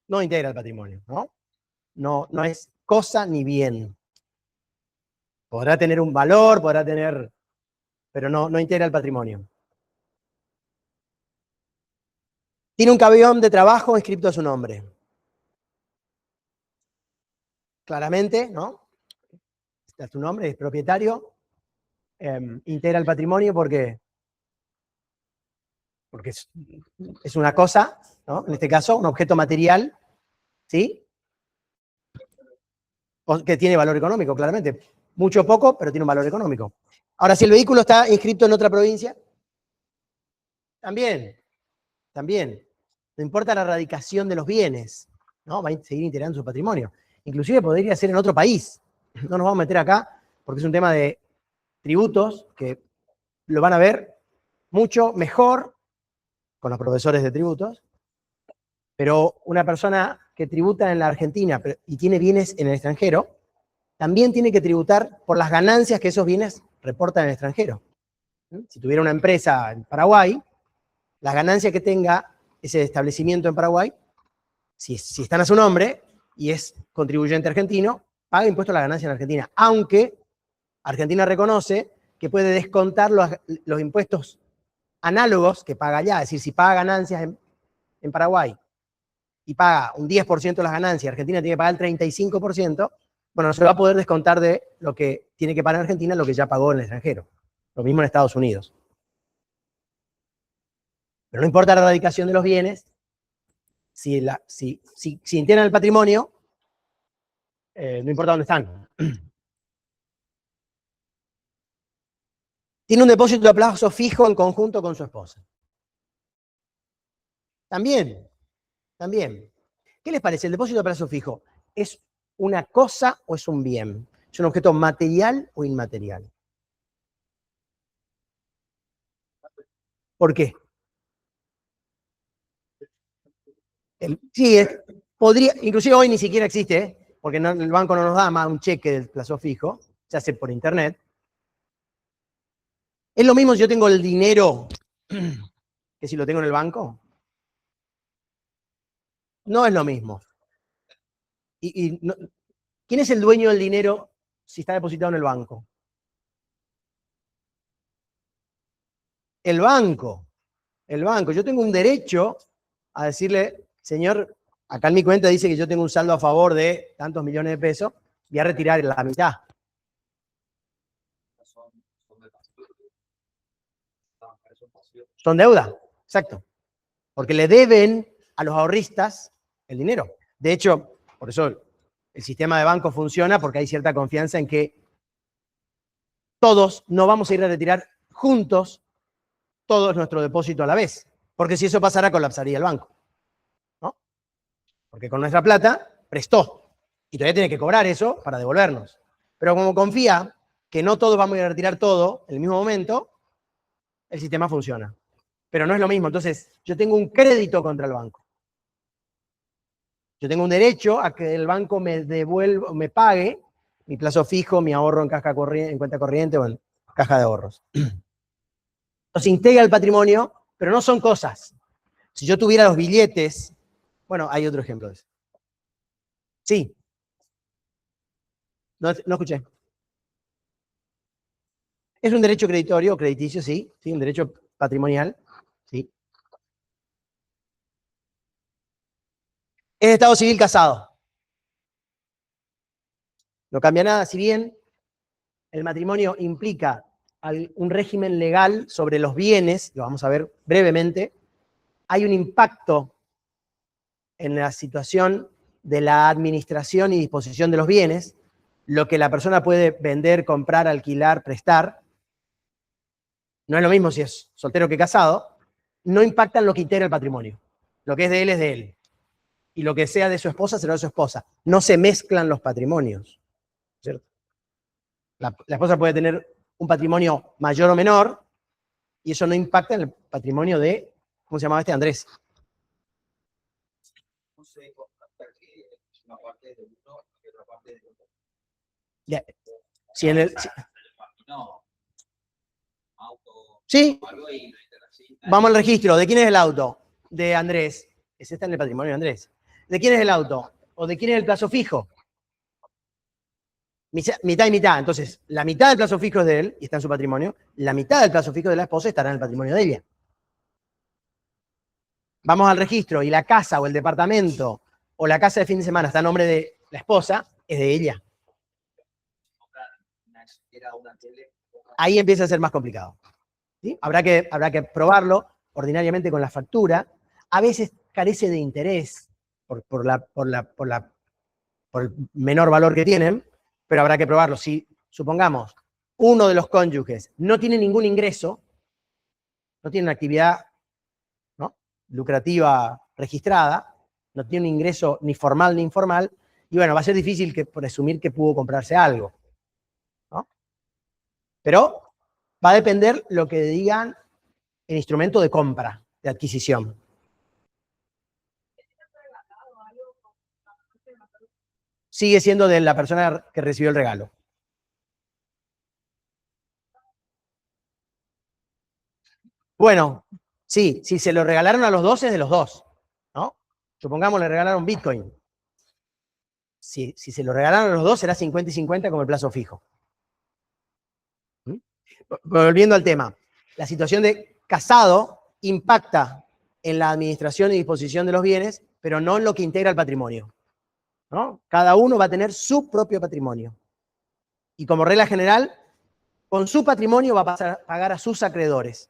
No integra el patrimonio, ¿no? No es cosa ni bien. Podrá tener un valor, pero no integra el patrimonio. Tiene un camión de trabajo inscrito a su nombre. Claramente, ¿no? Está su nombre, es propietario. Integra el patrimonio porque es una cosa, ¿no? En este caso, un objeto material, ¿sí? Que tiene valor económico, claramente. Mucho o poco, pero tiene un valor económico. Ahora, si el vehículo está inscrito en otra provincia, también. No importa la radicación de los bienes, ¿no? Va a seguir integrando su patrimonio. Inclusive podría ser en otro país. No nos vamos a meter acá, porque es un tema de tributos, que lo van a ver mucho mejor con los profesores de tributos, pero una persona que tributa en la Argentina y tiene bienes en el extranjero, también tiene que tributar por las ganancias que esos bienes reportan en el extranjero. Si tuviera una empresa en Paraguay, las ganancias que tenga ese establecimiento en Paraguay, si están a su nombre y es contribuyente argentino, paga impuesto a la ganancia en Argentina, aunque Argentina reconoce que puede descontar los impuestos análogos que paga allá. Es decir, si paga ganancias en Paraguay y paga un 10% de las ganancias, Argentina tiene que pagar el 35%, bueno, se va a poder descontar de lo que tiene que pagar en Argentina lo que ya pagó en el extranjero. Lo mismo en Estados Unidos. Pero no importa la radicación de los bienes, si integran el patrimonio, no importa dónde están. Tiene un depósito a plazo fijo en conjunto con su esposa. También. ¿Qué les parece? ¿El depósito a plazo fijo es una cosa o es un bien? ¿Es un objeto material o inmaterial? ¿Por qué? Sí, podría, inclusive hoy ni siquiera existe, porque el banco no nos da más un cheque del plazo fijo, se hace por internet. ¿Es lo mismo si yo tengo el dinero que si lo tengo en el banco? No es lo mismo. ¿Quién es el dueño del dinero si está depositado en el banco? El banco. Yo tengo un derecho a decirle, señor, acá en mi cuenta dice que yo tengo un saldo a favor de tantos millones de pesos, voy a retirar la mitad. Son deuda, exacto. Porque le deben a los ahorristas el dinero. De hecho, por eso el sistema de banco funciona, porque hay cierta confianza en que todos no vamos a ir a retirar juntos todo nuestro depósito a la vez. Porque si eso pasara, colapsaría el banco, ¿no? Porque con nuestra plata prestó. Y todavía tiene que cobrar eso para devolvernos. Pero como confía que no todos vamos a ir a retirar todo en el mismo momento, el sistema funciona. Pero no es lo mismo. Entonces, yo tengo un crédito contra el banco. Yo tengo un derecho a que el banco me devuelva, me pague mi plazo fijo, mi ahorro en cuenta corriente o en caja de ahorros. Entonces integra el patrimonio, pero no son cosas. Si yo tuviera los billetes, bueno, hay otro ejemplo de eso. Sí. No escuché. Es un derecho creditorio o crediticio, sí, un derecho patrimonial, sí. Es estado civil casado. No cambia nada, si bien el matrimonio implica un régimen legal sobre los bienes, lo vamos a ver brevemente, hay un impacto en la situación de la administración y disposición de los bienes, lo que la persona puede vender, comprar, alquilar, prestar, no es lo mismo si es soltero que casado, no impacta en lo que integra el patrimonio. Lo que es de él es de él. Y lo que sea de su esposa será de su esposa. No se mezclan los patrimonios, ¿cierto? La esposa puede tener un patrimonio mayor o menor, y eso no impacta en el patrimonio de, ¿cómo se llamaba este? Andrés. No sé, una parte de uno y otra parte de otro. Ya. Si en el, No. Auto. sí, Algo y vamos al registro. ¿De quién es el auto? De Andrés. Ese está en el patrimonio de Andrés. ¿De quién es el auto? ¿O de quién es el plazo fijo? Mitad y mitad. Entonces, la mitad del plazo fijo es de él y está en su patrimonio. La mitad del plazo fijo de la esposa estará en el patrimonio de ella. Vamos al registro y la casa o el departamento o la casa de fin de semana está a nombre de la esposa, es de ella. Ahí empieza a ser más complicado. ¿Sí? Habrá que probarlo ordinariamente con la factura. A veces carece de interés por el menor valor que tienen, pero habrá que probarlo. Si, supongamos, uno de los cónyuges no tiene ningún ingreso, no tiene una actividad, ¿no?, lucrativa registrada, no tiene un ingreso ni formal ni informal, y bueno, va a ser difícil presumir que pudo comprarse algo, ¿no? Pero va a depender lo que digan el instrumento de compra, de adquisición. Sigue siendo de la persona que recibió el regalo. Bueno, sí, si se lo regalaron a los dos es de los dos, ¿no? Supongamos le regalaron Bitcoin. Si se lo regalaron a los dos será 50 y 50 como el plazo fijo. Volviendo al tema, la situación de casado impacta en la administración y disposición de los bienes, pero no en lo que integra el patrimonio, ¿no? Cada uno va a tener su propio patrimonio. Y como regla general, con su patrimonio va a pasar a pagar a sus acreedores.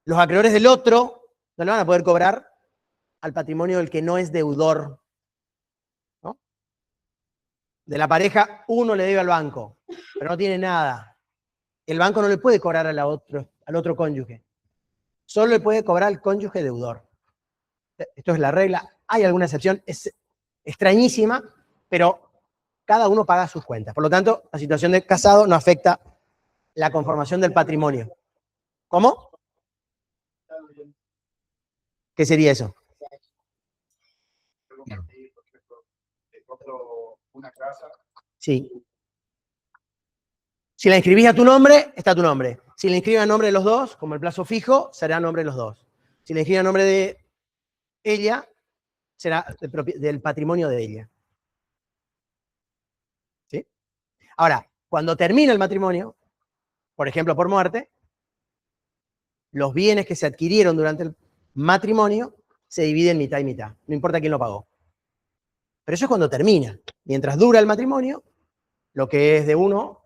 Los acreedores del otro no le van a poder cobrar al patrimonio del que no es deudor, ¿no? De la pareja, uno le debe al banco, pero no tiene nada. El banco no le puede cobrar al otro cónyuge. Solo le puede cobrar al cónyuge deudor. Esto es la regla. Hay alguna excepción, es extrañísima, pero cada uno paga sus cuentas. Por lo tanto, la situación de casado no afecta la conformación del patrimonio. ¿Cómo? ¿Qué sería eso? Una casa. Sí. Si la inscribís a tu nombre, está tu nombre. Si la inscribes a nombre de los dos, como el plazo fijo, será a nombre de los dos. Si la inscribes a nombre de ella, será del patrimonio de ella. ¿Sí? Ahora, cuando termina el matrimonio, por ejemplo, por muerte, los bienes que se adquirieron durante el matrimonio se dividen mitad y mitad. No importa quién lo pagó. Pero eso es cuando termina. Mientras dura el matrimonio, lo que es de uno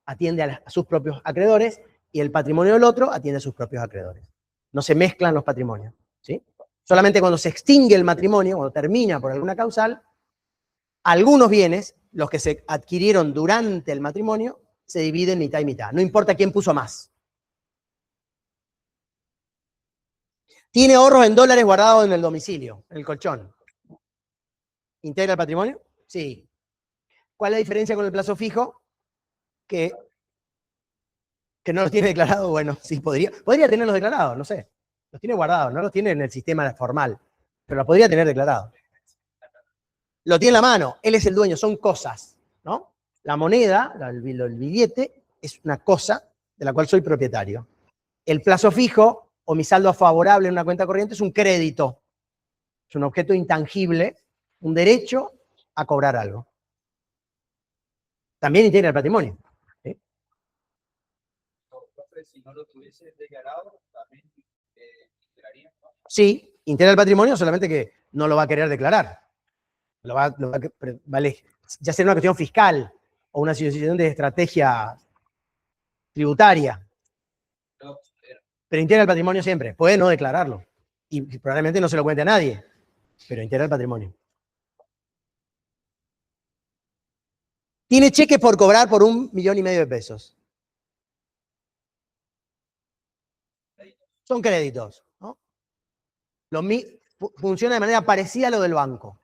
atiende a sus propios acreedores y el patrimonio del otro atiende a sus propios acreedores. No se mezclan los patrimonios, ¿sí? Solamente cuando se extingue el matrimonio, cuando termina por alguna causal, algunos bienes, los que se adquirieron durante el matrimonio, se dividen mitad y mitad. No importa quién puso más. ¿Tiene ahorros en dólares guardados en el domicilio, en el colchón? ¿Integra el patrimonio? Sí. ¿Cuál es la diferencia con el plazo fijo? Que no los tiene declarados. Bueno, sí, podría tenerlos declarados, no sé. Los tiene guardados, no los tiene en el sistema formal, pero los podría tener declarados. Lo tiene en la mano, él es el dueño, son cosas, ¿no? La moneda, el billete, es una cosa de la cual soy propietario. El plazo fijo o mi saldo favorable en una cuenta corriente es un crédito. Es un objeto intangible, un derecho a cobrar algo. También integra el patrimonio. ¿Sí? Si no lo tuviese declarado, también integraría, ¿no? Sí, integra el patrimonio, solamente que no lo va a querer declarar. Vale, ya sea una cuestión fiscal o una situación de estrategia tributaria. Pero integra el patrimonio siempre. Puede no declararlo. Y probablemente no se lo cuente a nadie, pero integra el patrimonio. Tiene cheques por cobrar por 1,5 millones de pesos. Son créditos, ¿no? Funciona de manera parecida a lo del banco.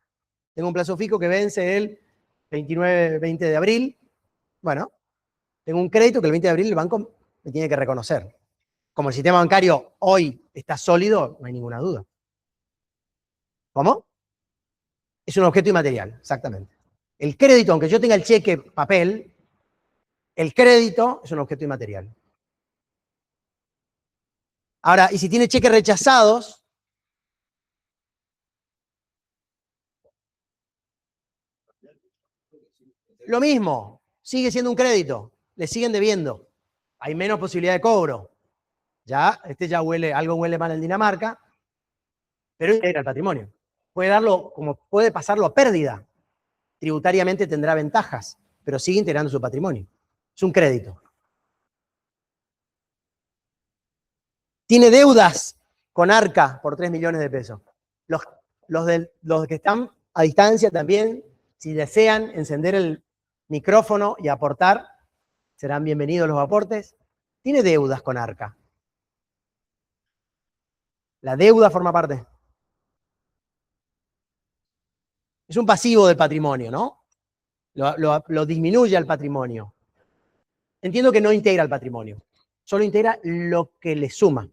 Tengo un plazo fijo que vence el 20 de abril. Bueno, tengo un crédito que el 20 de abril el banco me tiene que reconocer. Como el sistema bancario hoy está sólido, no hay ninguna duda. ¿Cómo? Es un objeto inmaterial, exactamente. El crédito, aunque yo tenga el cheque papel, el crédito es un objeto inmaterial. Ahora, y si tiene cheques rechazados, lo mismo, sigue siendo un crédito, le siguen debiendo. Hay menos posibilidad de cobro. Ya, ya huele, algo huele mal en Dinamarca, pero integra el patrimonio. Puede pasarlo a pérdida. Tributariamente tendrá ventajas, pero sigue integrando su patrimonio. Es un crédito. Tiene deudas con Arca por 3 millones de pesos. Los que están a distancia también, si desean encender el micrófono y aportar, serán bienvenidos los aportes. Tiene deudas con Arca. La deuda forma parte. Es un pasivo del patrimonio, ¿no? Lo disminuye al patrimonio. Entiendo que no integra el patrimonio, solo integra lo que le suma,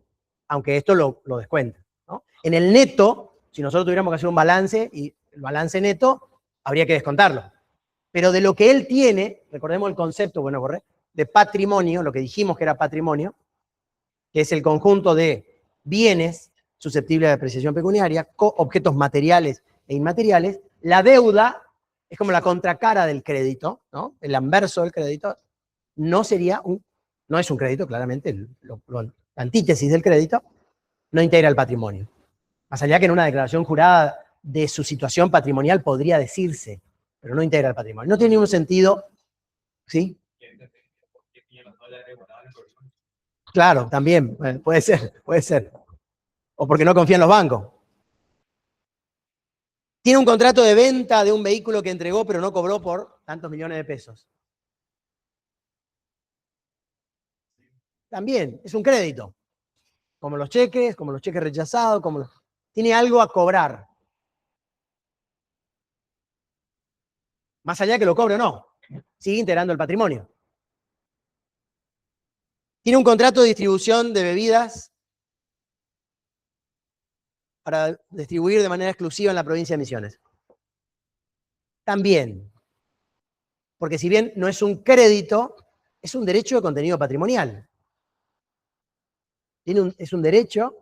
aunque esto lo descuenta, ¿no? En el neto, si nosotros tuviéramos que hacer un balance, y el balance neto habría que descontarlo. Pero de lo que él tiene, recordemos el concepto, bueno, de patrimonio, lo que dijimos que era patrimonio, que es el conjunto de bienes susceptibles de apreciación pecuniaria, objetos materiales e inmateriales. La deuda es como la contracara del crédito, ¿no? El anverso del crédito. No es un crédito, claramente, la antítesis del crédito, no integra el patrimonio. Más allá que en una declaración jurada de su situación patrimonial podría decirse, pero no integra el patrimonio. No tiene ningún sentido, ¿sí? Claro, también, puede ser. O porque no confía en los bancos. Tiene un contrato de venta de un vehículo que entregó pero no cobró por tantos millones de pesos. También, es un crédito. Como los cheques rechazados, tiene algo a cobrar. Más allá de que lo cobre o no, sigue integrando el patrimonio. Tiene un contrato de distribución de bebidas para distribuir de manera exclusiva en la provincia de Misiones. También, porque si bien no es un crédito, es un derecho de contenido patrimonial. Es un derecho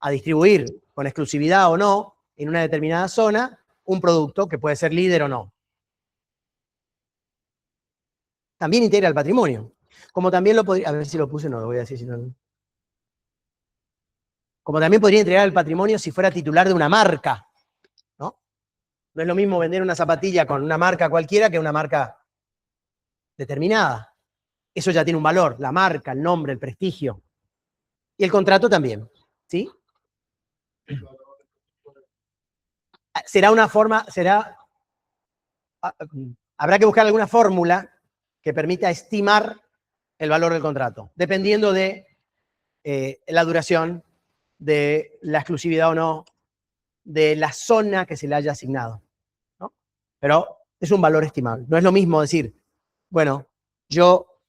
a distribuir con exclusividad o no en una determinada zona un producto que puede ser líder o no. También integra el patrimonio. Como también lo podría, a ver si lo puse, no lo voy a decir si no. Como también podría integrar el patrimonio si fuera titular de una marca, ¿no? No es lo mismo vender una zapatilla con una marca cualquiera que una marca determinada. Eso ya tiene un valor, la marca, el nombre, el prestigio. Y el contrato también, ¿sí? Será una forma, habrá que buscar alguna fórmula que permita estimar el valor del contrato, dependiendo de la duración, de la exclusividad o no, de la zona que se le haya asignado, ¿no? Pero es un valor estimable. No es lo mismo decir, bueno, yo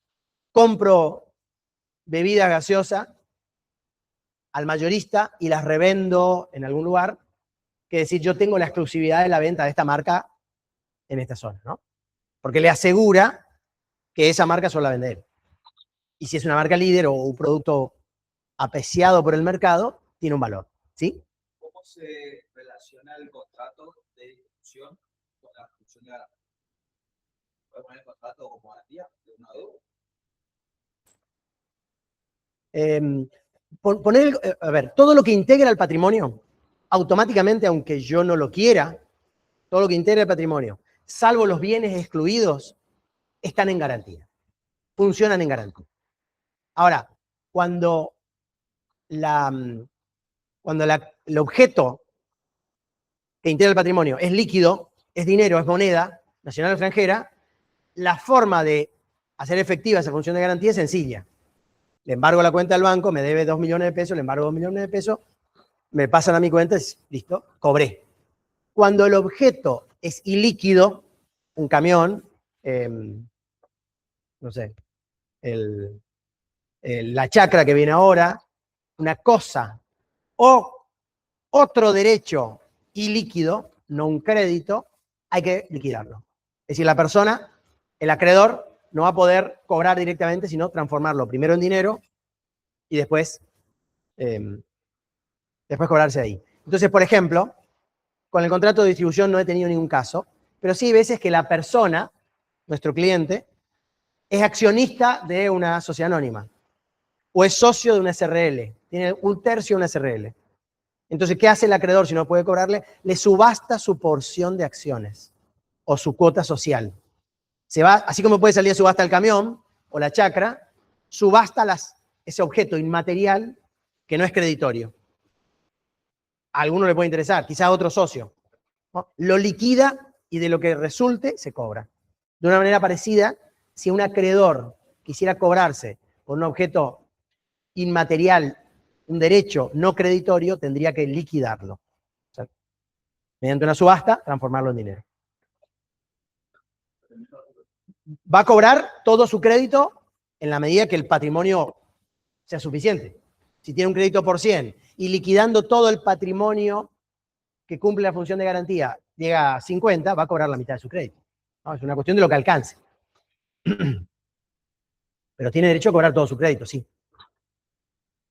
compro bebida gaseosa al mayorista y las revendo en algún lugar, que decir, yo tengo la exclusividad de la venta de esta marca en esta zona, ¿no? Porque le asegura que esa marca solo la vende él. Y si es una marca líder o un producto apreciado por el mercado, tiene un valor, ¿sí? ¿Cómo se relaciona el contrato de distribución con la función de garantía? ¿Puede poner el contrato como garantía de una deuda? A ver, todo lo que integra el patrimonio, automáticamente, aunque yo no lo quiera, todo lo que integra el patrimonio, salvo los bienes excluidos, están en garantía, funcionan en garantía. Ahora, cuando la el objeto que integra el patrimonio es líquido, es dinero, es moneda, nacional o extranjera, la forma de hacer efectiva esa función de garantía es sencilla. Le embargo la cuenta del banco, me debe 2 millones de pesos, le embargo 2 millones de pesos, me pasan a mi cuenta, listo, cobré. Cuando el objeto es ilíquido, un camión, no sé, la chacra que viene ahora, una cosa, o otro derecho ilíquido, no un crédito, hay que liquidarlo. Es decir, la persona, el acreedor, no va a poder cobrar directamente, sino transformarlo primero en dinero y después cobrarse ahí. Entonces, por ejemplo, con el contrato de distribución no he tenido ningún caso, pero sí hay veces que la persona, nuestro cliente, es accionista de una sociedad anónima o es socio de una SRL, tiene 1/3 de una SRL. Entonces, ¿qué hace el acreedor si no puede cobrarle? Le subasta su porción de acciones o su cuota social. Se va, así como puede salir a subasta el camión o la chacra, subasta ese objeto inmaterial que no es creditorio. A alguno le puede interesar, quizás a otro socio, ¿no? Lo liquida y de lo que resulte se cobra. De una manera parecida, si un acreedor quisiera cobrarse por un objeto inmaterial, un derecho no creditorio, tendría que liquidarlo. O sea, mediante una subasta, transformarlo en dinero. Va a cobrar todo su crédito en la medida que el patrimonio sea suficiente. Si tiene un crédito por 100 y liquidando todo el patrimonio que cumple la función de garantía llega a 50, va a cobrar la mitad de su crédito. ¿No? Es una cuestión de lo que alcance. Pero tiene derecho a cobrar todo su crédito, sí.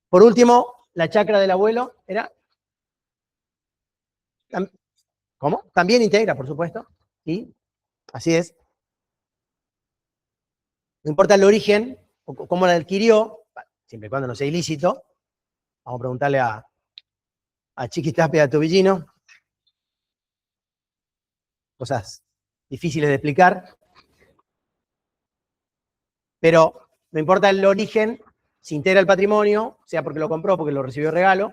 Por último, la chacra del abuelo era... ¿Cómo? También integra, por supuesto. ¿Sí? Así es. No importa el origen o cómo la adquirió, siempre y cuando no sea ilícito. Vamos a preguntarle a Chiquitapia, a Tobillino. Cosas difíciles de explicar. Pero no importa el origen, si integra el patrimonio, sea porque lo compró, porque lo recibió de regalo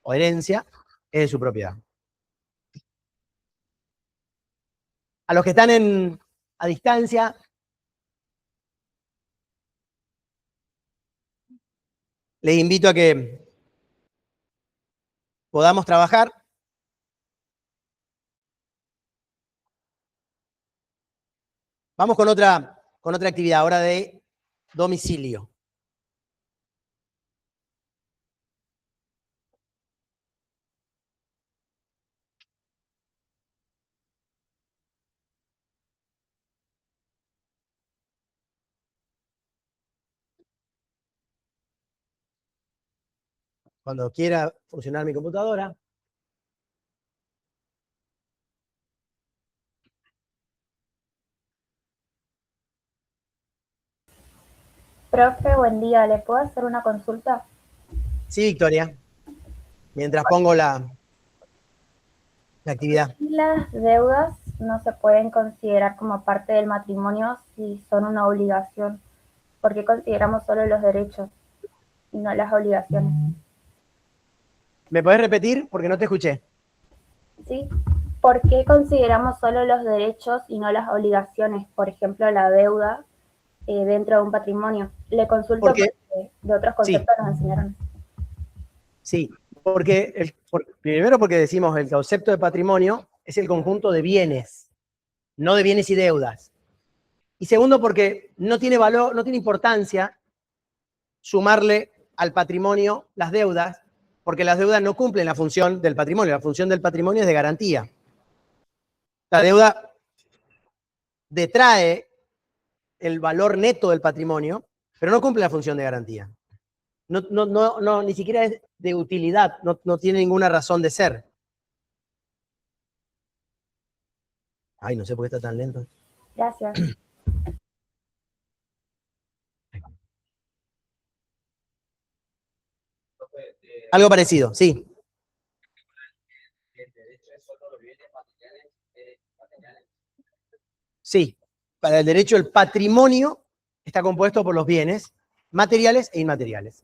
o herencia, es de su propiedad. A los que están a distancia, les invito a que podamos trabajar. Vamos con otra actividad ahora de domicilio. Cuando quiera funcionar mi computadora. Profe, buen día. ¿Le puedo hacer una consulta? Sí, Victoria. Mientras pongo la actividad. Las deudas no se pueden considerar como parte del matrimonio si son una obligación. ¿Por qué consideramos solo los derechos y no las obligaciones? ¿Me podés repetir? Porque no te escuché. ¿Sí? ¿Por qué consideramos solo los derechos y no las obligaciones? Por ejemplo, la deuda dentro de un patrimonio. Le consulto porque de otros conceptos nos enseñaron. Sí, primero porque decimos el concepto de patrimonio es el conjunto de bienes, no de bienes y deudas. Y segundo porque no tiene valor, no tiene importancia sumarle al patrimonio las deudas, porque las deudas no cumplen la función del patrimonio. La función del patrimonio es de garantía. La deuda detrae el valor neto del patrimonio, pero no cumple la función de garantía. No, ni siquiera es de utilidad, no tiene ninguna razón de ser. Ay, no sé por qué está tan lento. Gracias. Algo parecido, sí. Sí, para el derecho el patrimonio está compuesto por los bienes materiales e inmateriales.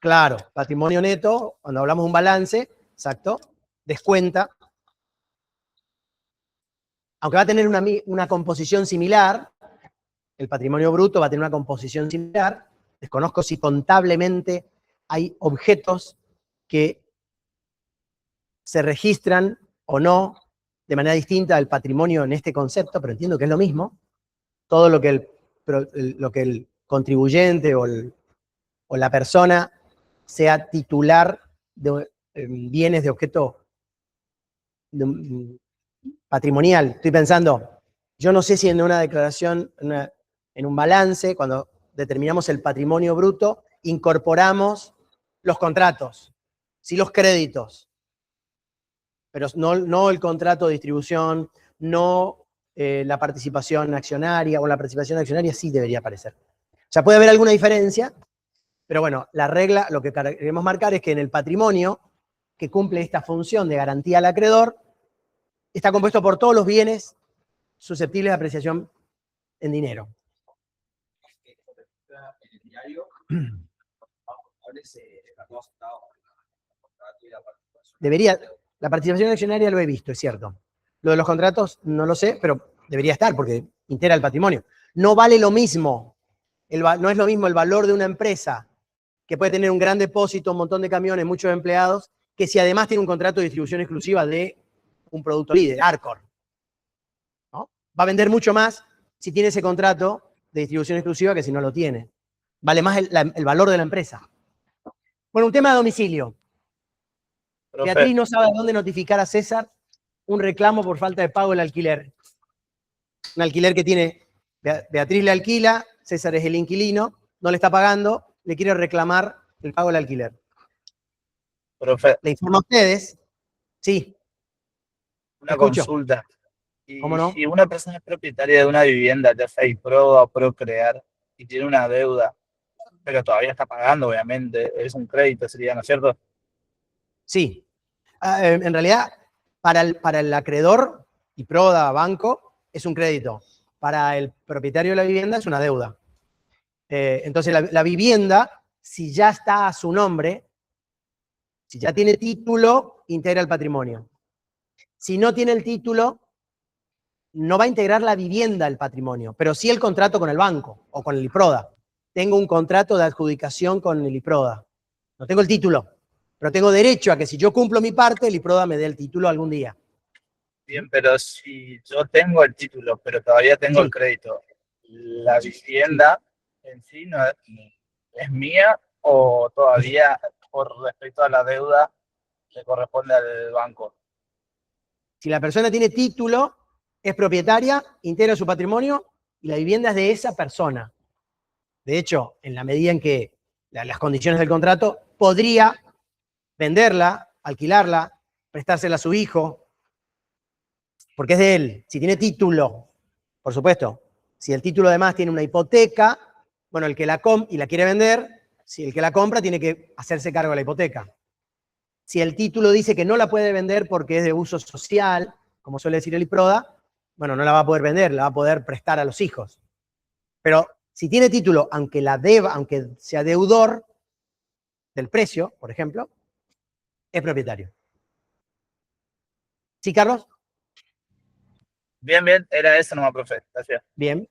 Claro, patrimonio neto, cuando hablamos de un balance, exacto, descuenta. Aunque va a tener una composición similar, el patrimonio bruto va a tener una composición similar. Desconozco si contablemente hay objetos que se registran o no de manera distinta al patrimonio en este concepto, pero entiendo que es lo mismo. Todo lo que el contribuyente o la persona sea titular de bienes de objeto patrimonial. Estoy pensando, yo no sé si en una declaración, en un balance, cuando determinamos el patrimonio bruto, incorporamos los contratos, sí los créditos, pero no el contrato de distribución, no la participación accionaria, o la participación accionaria sí debería aparecer. O sea, puede haber alguna diferencia, pero bueno, la regla, lo que queremos marcar es que en el patrimonio, que cumple esta función de garantía al acreedor, está compuesto por todos los bienes susceptibles de apreciación en dinero. En el diario, aparece la cosa, el contrato y la participación. Debería, la participación accionaria lo he visto, es cierto. Lo de los contratos no lo sé, pero debería estar porque integra el patrimonio. No vale lo mismo, no es lo mismo el valor de una empresa que puede tener un gran depósito, un montón de camiones, muchos empleados, que si además tiene un contrato de distribución exclusiva de un producto líder, Arcor. ¿No? Va a vender mucho más si tiene ese contrato de distribución exclusiva que si no lo tiene. Vale más el valor de la empresa. Bueno, un tema de domicilio. Profe, Beatriz no sabe a dónde notificar a César un reclamo por falta de pago del alquiler. Un alquiler que tiene, Beatriz le alquila, César es el inquilino, no le está pagando, le quiere reclamar el pago del alquiler. profe, ¿Le informo a ustedes? Sí, una escucho. consulta. Y ¿Cómo no? si una persona es propietaria de una vivienda, ya sea IPROA o Procrear, y tiene una deuda, pero todavía está pagando, obviamente, es un crédito, sería, ¿no es cierto? Sí. En realidad, para el acreedor, y PRODA, banco, es un crédito. Para el propietario de la vivienda es una deuda. Entonces, la vivienda, si ya está a su nombre, si ya tiene título, integra el patrimonio. Si no tiene el título, no va a integrar la vivienda al patrimonio, pero sí el contrato con el banco o con el IPRODA. Tengo un contrato de adjudicación con el IPRODA. No tengo el título, pero tengo derecho a que si yo cumplo mi parte, el IPRODA me dé el título algún día. Bien, pero si yo tengo el título, pero todavía tengo el Sí. crédito, ¿la vivienda en sí no es mía o todavía, por respecto a la deuda, le corresponde al banco? Si la persona tiene título, es propietaria, integra su patrimonio y la vivienda es de esa persona. De hecho, en la medida en que las condiciones del contrato, podría venderla, alquilarla, prestársela a su hijo, porque es de él. Si tiene título, por supuesto. Si el título además tiene una hipoteca, bueno, el que la compra y la quiere vender, si el que la compra tiene que hacerse cargo de la hipoteca. Si el título dice que no la puede vender porque es de uso social, como suele decir el IPRODA, bueno, no la va a poder vender, la va a poder prestar a los hijos. Pero si tiene título, aunque la deba, aunque sea deudor del precio, por ejemplo, es propietario. ¿Sí, Carlos? Bien, bien, era eso nomás, profe. Gracias. Bien.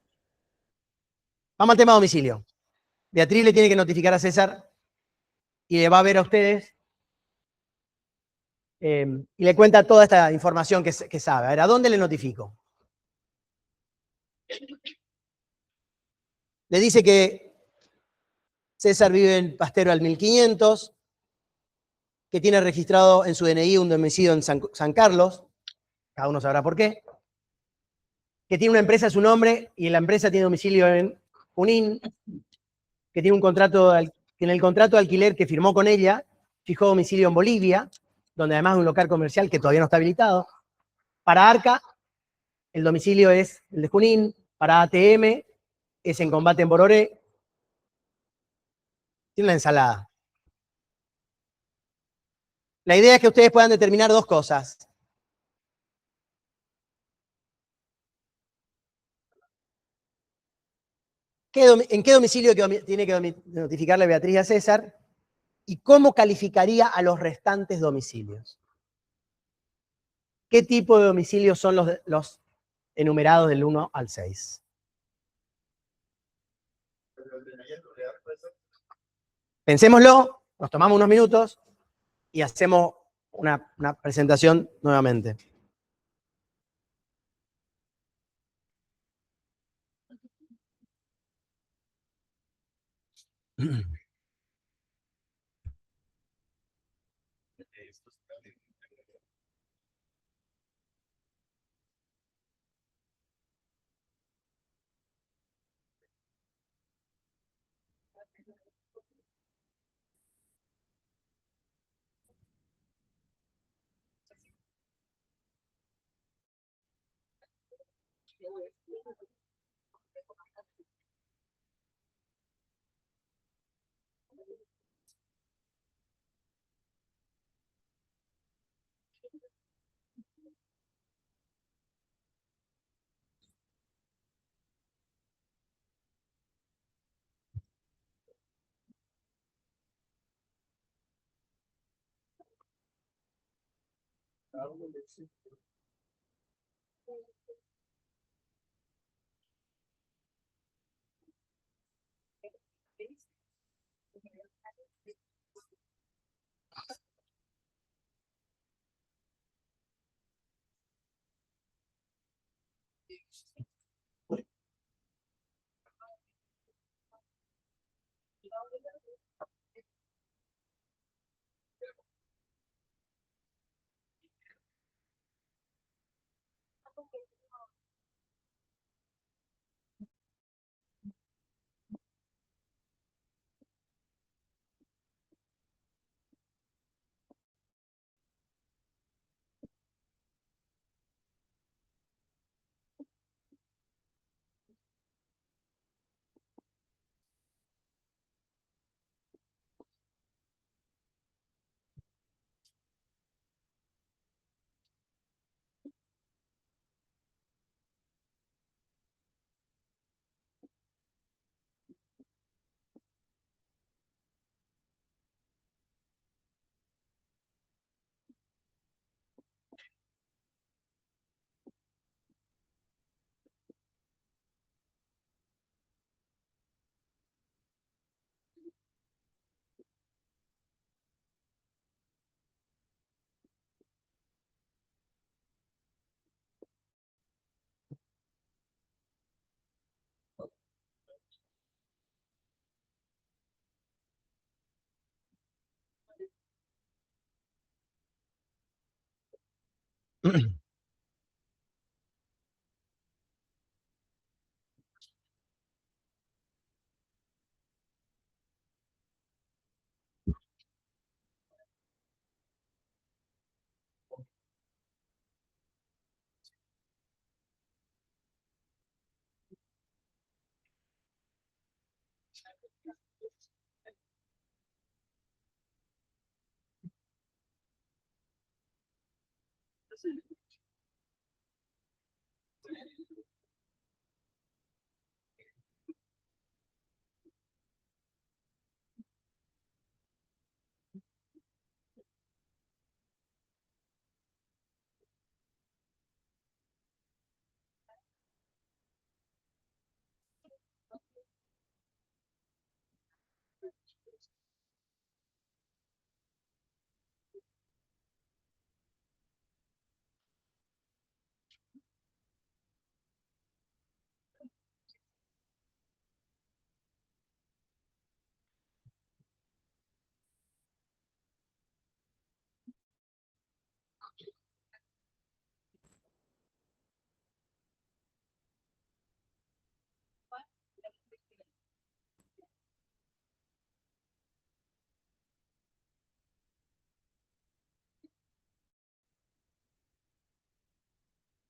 Vamos al tema de domicilio. Beatriz le tiene que notificar a César y le va a ver a ustedes y le cuenta toda esta información que sabe. A ver, ¿a dónde le notifico? Le dice que César vive en Pastero al 1500, que tiene registrado en su DNI un domicilio en San Carlos, cada uno sabrá por qué, que tiene una empresa a su nombre y la empresa tiene domicilio en Junín, que tiene un contrato, que en el contrato de alquiler que firmó con ella, fijó domicilio en Bolivia, donde además es un local comercial que todavía no está habilitado. Para Arca, el domicilio es el de Junín. Para ATM, es en Combate en Bororé. Tiene una ensalada. La idea es que ustedes puedan determinar dos cosas. ¿En qué domicilio tiene que notificarle Beatriz a César? ¿Y cómo calificaría a los restantes domicilios? ¿Qué tipo de domicilios son los enumerados del 1 al 6? Pensémoslo, nos tomamos unos minutos y hacemos una presentación nuevamente.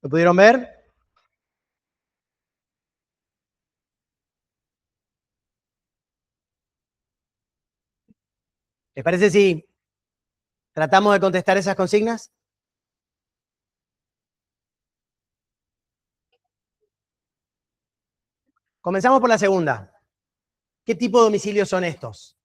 ¿Lo pudieron ver? ¿Les parece si tratamos de contestar esas consignas? Comenzamos por la segunda. ¿Qué tipo de domicilios son estos?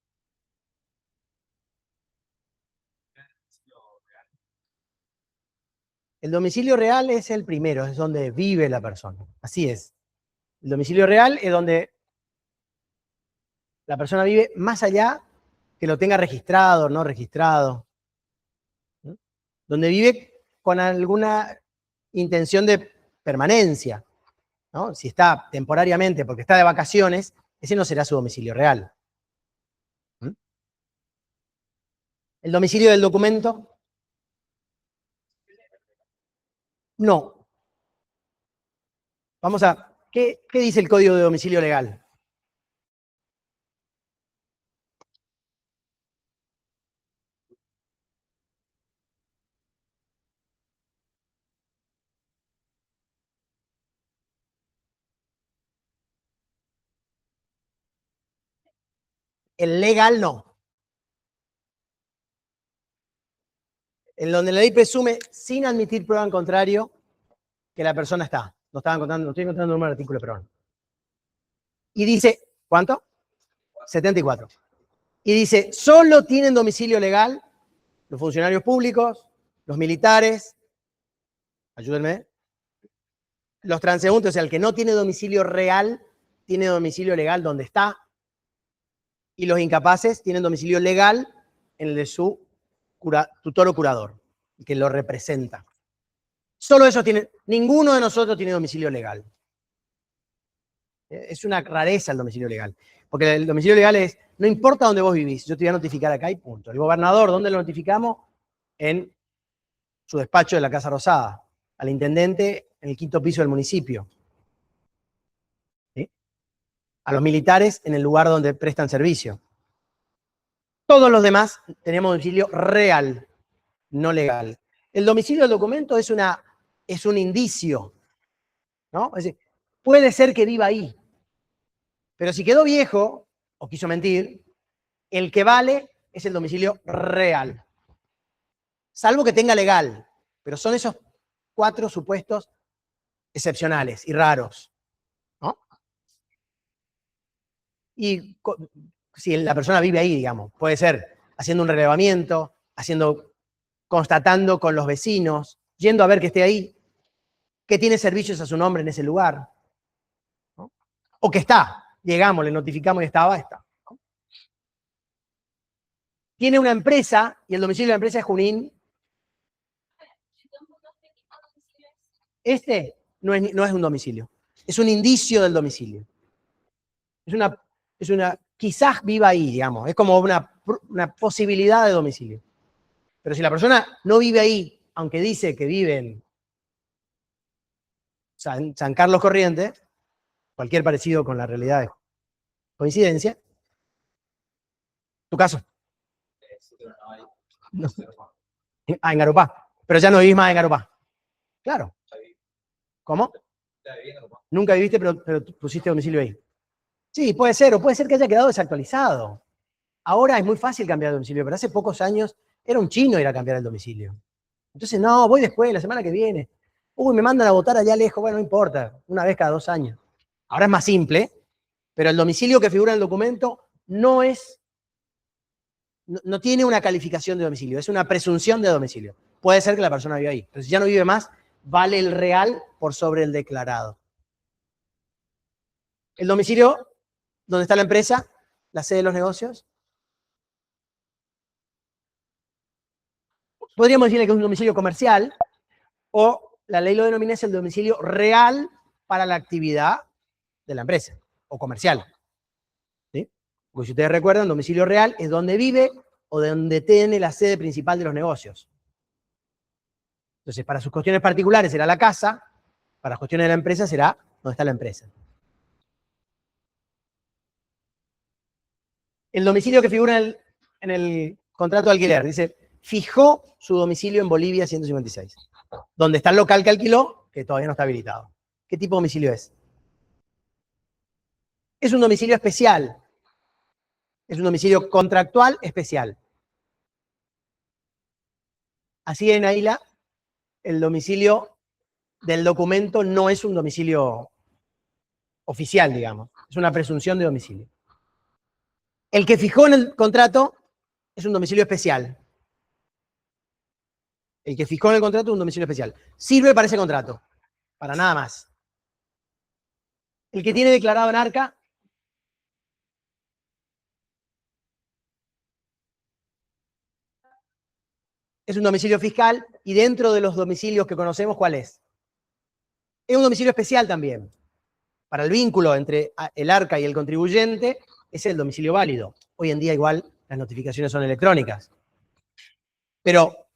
El domicilio real es el primero, es donde vive la persona. Así es. El domicilio real es donde la persona vive más allá que lo tenga registrado o no registrado. ¿Sí? Donde vive con alguna intención de permanencia, ¿no? Si está temporariamente porque está de vacaciones, ese no será su domicilio real. ¿Mm? ¿El domicilio del documento? No. Vamos a... ¿Qué dice el Código de Domicilio Legal? El legal no. En donde la ley presume, sin admitir prueba en contrario, que la persona está. No estoy encontrando el número del artículo, perdón. Y dice, ¿cuánto? 74. Y dice, solo tienen domicilio legal los funcionarios públicos, los militares, ayúdenme, los transeúntes, o sea, el que no tiene domicilio real, tiene domicilio legal donde está, y los incapaces tienen domicilio legal en el de su tutor o curador, que lo representa. Solo eso tiene, ninguno de nosotros tiene domicilio legal. Es una rareza el domicilio legal, porque el domicilio legal es, no importa dónde vos vivís, yo te voy a notificar acá y punto. El gobernador, ¿dónde lo notificamos? En su despacho de la Casa Rosada, al intendente en el 5º piso del municipio, ¿sí? A los militares en el lugar donde prestan servicio. Todos los demás tenemos domicilio real, no legal. El domicilio del documento es un indicio, ¿no? Es decir, puede ser que viva ahí, pero si quedó viejo o quiso mentir, el que vale es el domicilio real. Salvo que tenga legal, pero son esos 4 supuestos excepcionales y raros, ¿no? Y si la persona vive ahí, digamos, puede ser haciendo un relevamiento, constatando con los vecinos, yendo a ver que esté ahí, que tiene servicios a su nombre en ese lugar, ¿no? O que está, llegamos, le notificamos y estaba, está. ¿No? Tiene una empresa y el domicilio de la empresa es Junín. Este no es un domicilio, es un indicio del domicilio. Quizás viva ahí, digamos, es como una posibilidad de domicilio. Pero si la persona no vive ahí, aunque dice que vive en San Carlos Corrientes, cualquier parecido con la realidad es coincidencia, tu caso. No. Ah, en Garupá, pero ya no vivís más en Garupá. Claro. ¿Cómo? Nunca viviste, pero pusiste domicilio ahí. Sí, puede ser, o puede ser que haya quedado desactualizado. Ahora es muy fácil cambiar de domicilio, pero hace pocos años era un chino ir a cambiar el domicilio. Entonces, no, voy después, la semana que viene. Uy, me mandan a votar allá lejos, bueno, no importa, una vez cada 2 años. Ahora es más simple, pero el domicilio que figura en el documento no tiene una calificación de domicilio, es una presunción de domicilio. Puede ser que la persona viva ahí, pero si ya no vive más, vale el real por sobre el declarado. El domicilio donde está la empresa, la sede de los negocios. Podríamos decirle que es un domicilio comercial, o la ley lo denomina es el domicilio real para la actividad de la empresa, o comercial. ¿Sí? Porque si ustedes recuerdan, domicilio real es donde vive o donde tiene la sede principal de los negocios. Entonces, para sus cuestiones particulares será la casa, para las cuestiones de la empresa será donde está la empresa. El domicilio que figura en el contrato de alquiler, dice, fijó su domicilio en Bolivia 156, donde está el local que alquiló, que todavía no está habilitado. ¿Qué tipo de domicilio es? Es un domicilio especial. Es un domicilio contractual especial. Así en Aila, el domicilio del documento no es un domicilio oficial, digamos. Es una presunción de domicilio. El que fijó en el contrato es un domicilio especial. El que fijó en el contrato es un domicilio especial. Sirve para ese contrato, para nada más. El que tiene declarado en ARCA es un domicilio fiscal y dentro de los domicilios que conocemos, ¿cuál es? Es un domicilio especial también. Para el vínculo entre el ARCA y el contribuyente es el domicilio válido. Hoy en día igual las notificaciones son electrónicas. Pero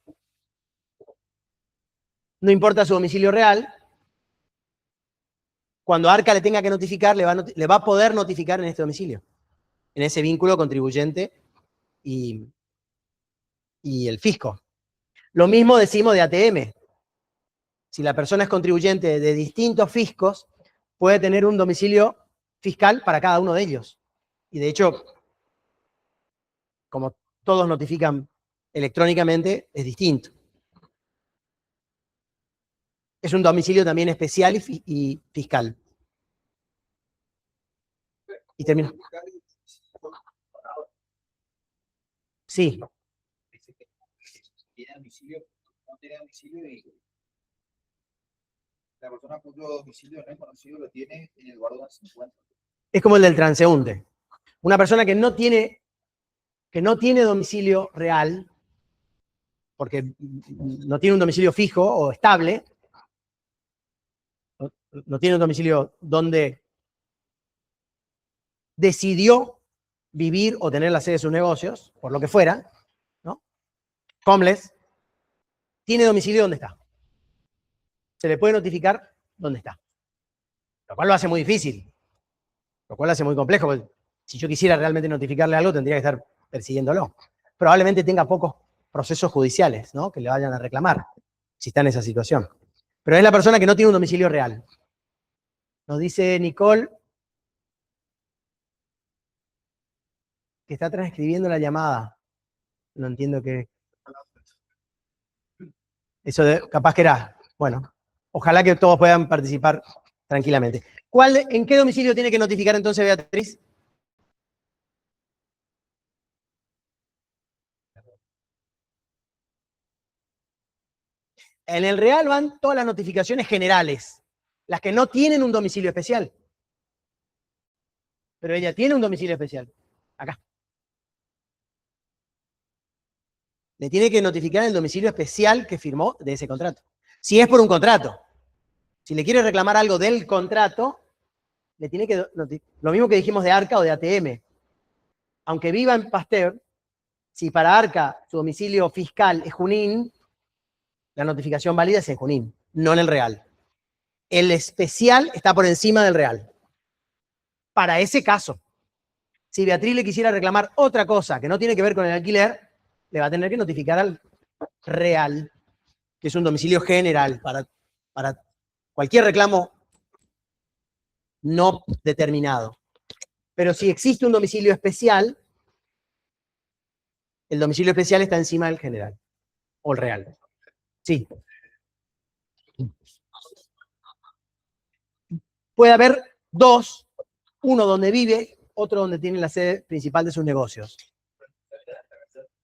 no importa su domicilio real, cuando ARCA le tenga que notificar, le va a poder notificar en este domicilio, en ese vínculo contribuyente y el fisco. Lo mismo decimos de ATM. Si la persona es contribuyente de distintos fiscos, puede tener un domicilio fiscal para cada uno de ellos. Y de hecho, como todos notifican electrónicamente, es distinto. Es un domicilio también especial y fiscal. Y termino. Sí. Dice que tiene domicilio, no tiene domicilio y la persona cuyo domicilio no es conocido lo tiene en el lugar donde se encuentra. Es como el del transeúnte. Una persona que no tiene domicilio real, porque no tiene un domicilio fijo o estable, no tiene un domicilio donde decidió vivir o tener la sede de sus negocios, por lo que fuera, ¿no? Homeless, tiene domicilio donde está. Se le puede notificar dónde está. Lo cual lo hace muy difícil, lo cual lo hace muy complejo, porque si yo quisiera realmente notificarle algo, tendría que estar persiguiéndolo. Probablemente tenga pocos procesos judiciales, ¿no? Que le vayan a reclamar, si está en esa situación. Pero es la persona que no tiene un domicilio real. Nos dice Nicole que está transcribiendo la llamada. No entiendo qué. Eso capaz que era. Bueno, ojalá que todos puedan participar tranquilamente. ¿En qué domicilio tiene que notificar entonces Beatriz? En el real van todas las notificaciones generales, las que no tienen un domicilio especial. Pero ella tiene un domicilio especial. Acá. Le tiene que notificar el domicilio especial que firmó de ese contrato. Si es por un contrato. Si le quiere reclamar algo del contrato, le tiene que lo mismo que dijimos de ARCA o de ATM. Aunque viva en Pasteur, si para ARCA su domicilio fiscal es Junín, la notificación válida es en Junín, no en el real. El especial está por encima del real. Para ese caso, si Beatriz le quisiera reclamar otra cosa que no tiene que ver con el alquiler, le va a tener que notificar al real, que es un domicilio general para cualquier reclamo no determinado. Pero si existe un domicilio especial, el domicilio especial está encima del general o el real. Sí. Puede haber dos, uno donde vive, otro donde tiene la sede principal de sus negocios.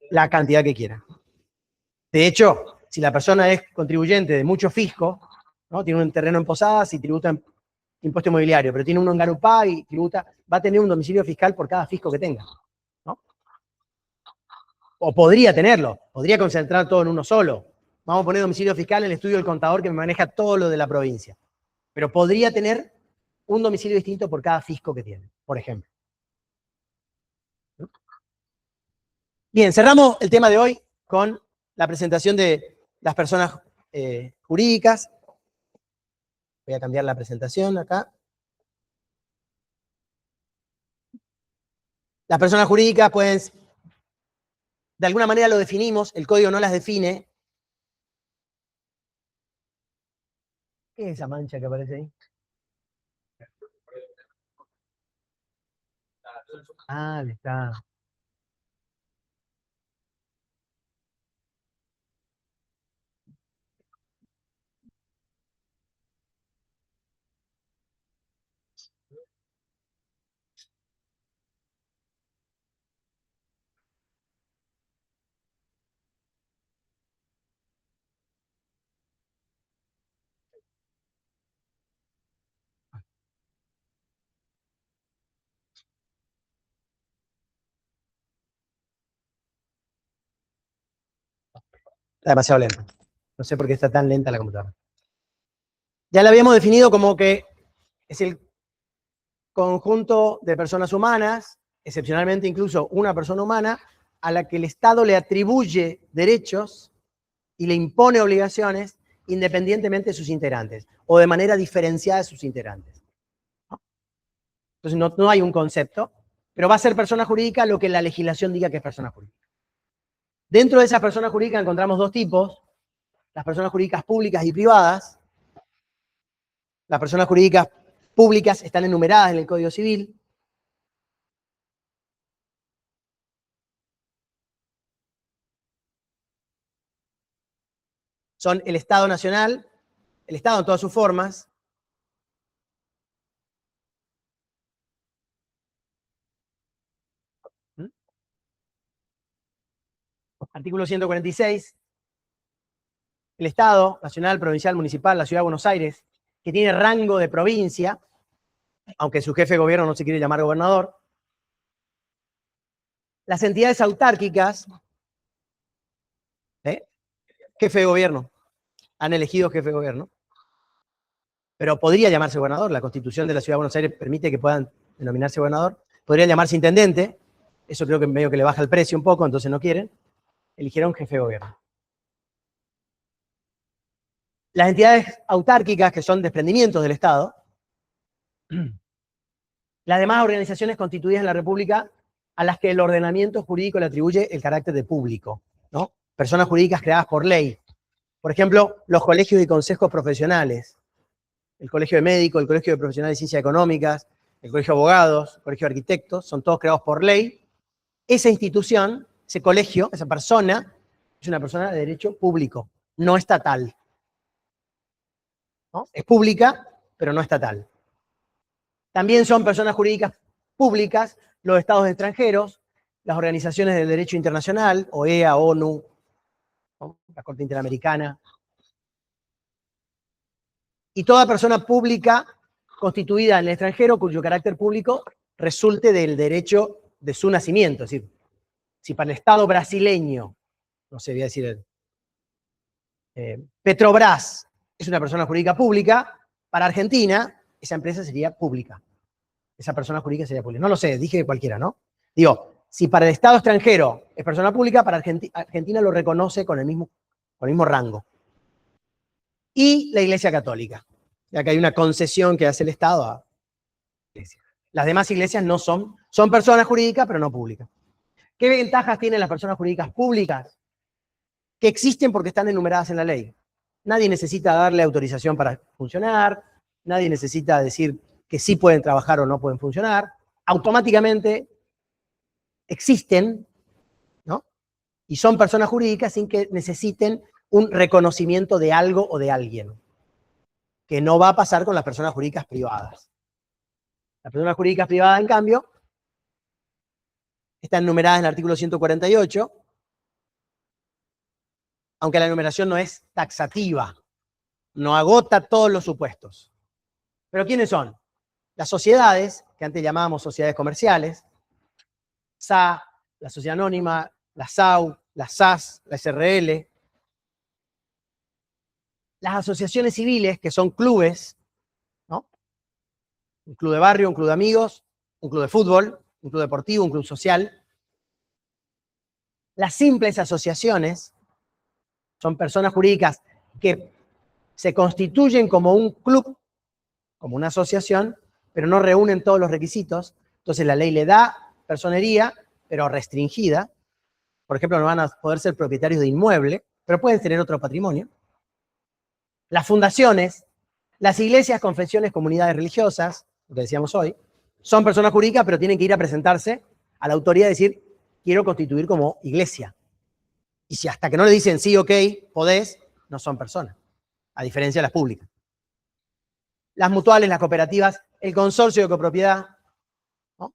La cantidad que quiera. De hecho, si la persona es contribuyente de mucho fisco, ¿no? Tiene un terreno en Posadas y tributa en impuesto inmobiliario, pero tiene uno en Garupá y tributa, va a tener un domicilio fiscal por cada fisco que tenga, ¿no? O podría tenerlo, podría concentrar todo en uno solo. Vamos a poner domicilio fiscal en el estudio del contador que me maneja todo lo de la provincia. Pero podría tener un domicilio distinto por cada fisco que tiene, por ejemplo. Bien, cerramos el tema de hoy con la presentación de las personas jurídicas. Voy a cambiar la presentación acá. Las personas jurídicas pueden, de alguna manera lo definimos, el código no las define. ¿Qué es esa mancha que aparece ahí? Ah, está. Está demasiado lento. No sé por qué está tan lenta la computadora. Ya la habíamos definido como que es el conjunto de personas humanas, excepcionalmente incluso una persona humana, a la que el Estado le atribuye derechos y le impone obligaciones independientemente de sus integrantes, o de manera diferenciada de sus integrantes. Entonces no hay un concepto, pero va a ser persona jurídica lo que la legislación diga que es persona jurídica. Dentro de esas personas jurídicas encontramos dos tipos: las personas jurídicas públicas y privadas. Las personas jurídicas públicas están enumeradas en el Código Civil. Son el Estado Nacional, el Estado en todas sus formas, artículo 146, el Estado Nacional, Provincial, Municipal, la Ciudad de Buenos Aires, que tiene rango de provincia, aunque su jefe de gobierno no se quiere llamar gobernador. Las entidades autárquicas, jefe de gobierno, han elegido jefe de gobierno, pero podría llamarse gobernador. La Constitución de la Ciudad de Buenos Aires permite que puedan denominarse gobernador. Podría llamarse intendente, eso creo que medio que le baja el precio un poco, entonces no quieren. Eligieron jefe de gobierno. Las entidades autárquicas, que son desprendimientos del Estado, las demás organizaciones constituidas en la República a las que el ordenamiento jurídico le atribuye el carácter de público, ¿no? Personas jurídicas creadas por ley. Por ejemplo, los colegios y consejos profesionales, el Colegio de Médicos, el Colegio de Profesionales de Ciencias Económicas, el Colegio de Abogados, el Colegio de Arquitectos, son todos creados por ley. Esa institución, ese colegio, esa persona, es una persona de derecho público, no estatal, ¿no? Es pública, pero no estatal. También son personas jurídicas públicas los estados extranjeros, las organizaciones del derecho internacional, OEA, ONU, ¿no? La Corte Interamericana. Y toda persona pública constituida en el extranjero cuyo carácter público resulte del derecho de su nacimiento. Es decir, si para el Estado brasileño, no sé, voy a decir, Petrobras es una persona jurídica pública, para Argentina esa empresa sería pública. Esa persona jurídica sería pública. No lo sé, dije cualquiera, ¿no? Digo, si para el Estado extranjero es persona pública, para Argentina lo reconoce con el mismo rango. Y la Iglesia Católica, ya que hay una concesión que hace el Estado a la Iglesia. Las demás iglesias no son personas jurídicas, pero no públicas. ¿Qué ventajas tienen las personas jurídicas públicas? Que existen porque están enumeradas en la ley. Nadie necesita darle autorización para funcionar, nadie necesita decir que sí pueden trabajar o no pueden funcionar. Automáticamente existen, ¿no? Y son personas jurídicas sin que necesiten un reconocimiento de algo o de alguien, que no va a pasar con las personas jurídicas privadas. Las personas jurídicas privadas, en cambio, están enumeradas en el artículo 148, aunque la enumeración no es taxativa, no agota todos los supuestos. ¿Pero quiénes son? Las sociedades, que antes llamábamos sociedades comerciales, SA, la Sociedad Anónima, la SAU, la SAS, la SRL, las asociaciones civiles, que son clubes, ¿no? Un club de barrio, un club de amigos, un club de fútbol, un club deportivo, un club social. Las simples asociaciones son personas jurídicas que se constituyen como un club, como una asociación, pero no reúnen todos los requisitos. Entonces la ley le da personería, pero restringida. Por ejemplo, no van a poder ser propietarios de inmueble, pero pueden tener otro patrimonio. Las fundaciones, las iglesias, confesiones, comunidades religiosas, lo que decíamos hoy, son personas jurídicas, pero tienen que ir a presentarse a la autoridad y decir, quiero constituir como iglesia. Y si hasta que no le dicen sí, ok, podés, no son personas, a diferencia de las públicas. Las mutuales, las cooperativas, el consorcio de copropiedad, ¿no?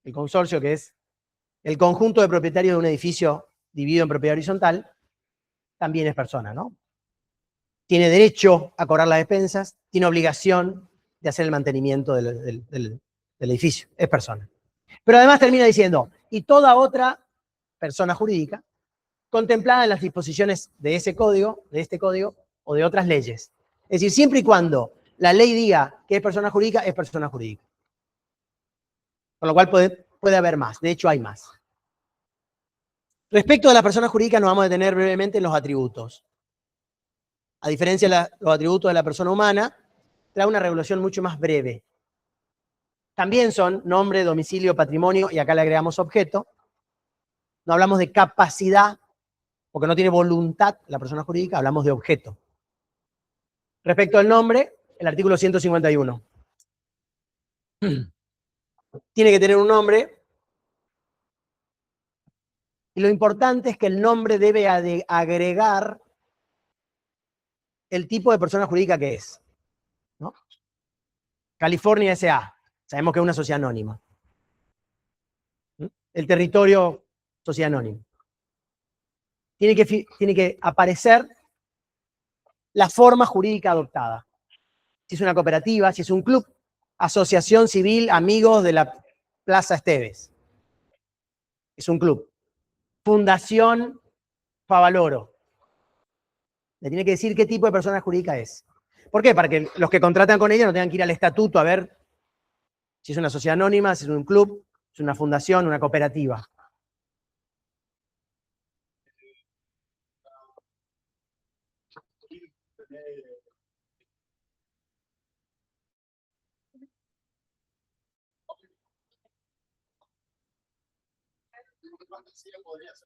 El consorcio, que es el conjunto de propietarios de un edificio dividido en propiedad horizontal, también es persona, ¿no? Tiene derecho a cobrar las despensas, tiene obligación de hacer el mantenimiento del edificio, es persona. Pero además termina diciendo, y toda otra persona jurídica contemplada en las disposiciones de ese código, de este código, o de otras leyes. Es decir, siempre y cuando la ley diga que es persona jurídica, es persona jurídica. Con lo cual puede haber más. De hecho, hay más. Respecto de la persona jurídica, nos vamos a detener brevemente en los atributos. A diferencia de los atributos de la persona humana, trae una regulación mucho más breve. También son nombre, domicilio, patrimonio, y acá le agregamos objeto. No hablamos de capacidad, porque no tiene voluntad la persona jurídica, hablamos de objeto. Respecto al nombre, el artículo 151. Tiene que tener un nombre, y lo importante es que el nombre debe agregar el tipo de persona jurídica que es, ¿no? California S.A. Sabemos que es una sociedad anónima. El territorio, sociedad anónima. Tiene que aparecer la forma jurídica adoptada. Si es una cooperativa, si es un club, asociación civil, amigos de la Plaza Esteves. Es un club. Fundación Favaloro. Le tiene que decir qué tipo de persona jurídica es. ¿Por qué? Para que los que contratan con ella no tengan que ir al estatuto a ver si es una sociedad anónima, si es un club, si es una fundación, una cooperativa.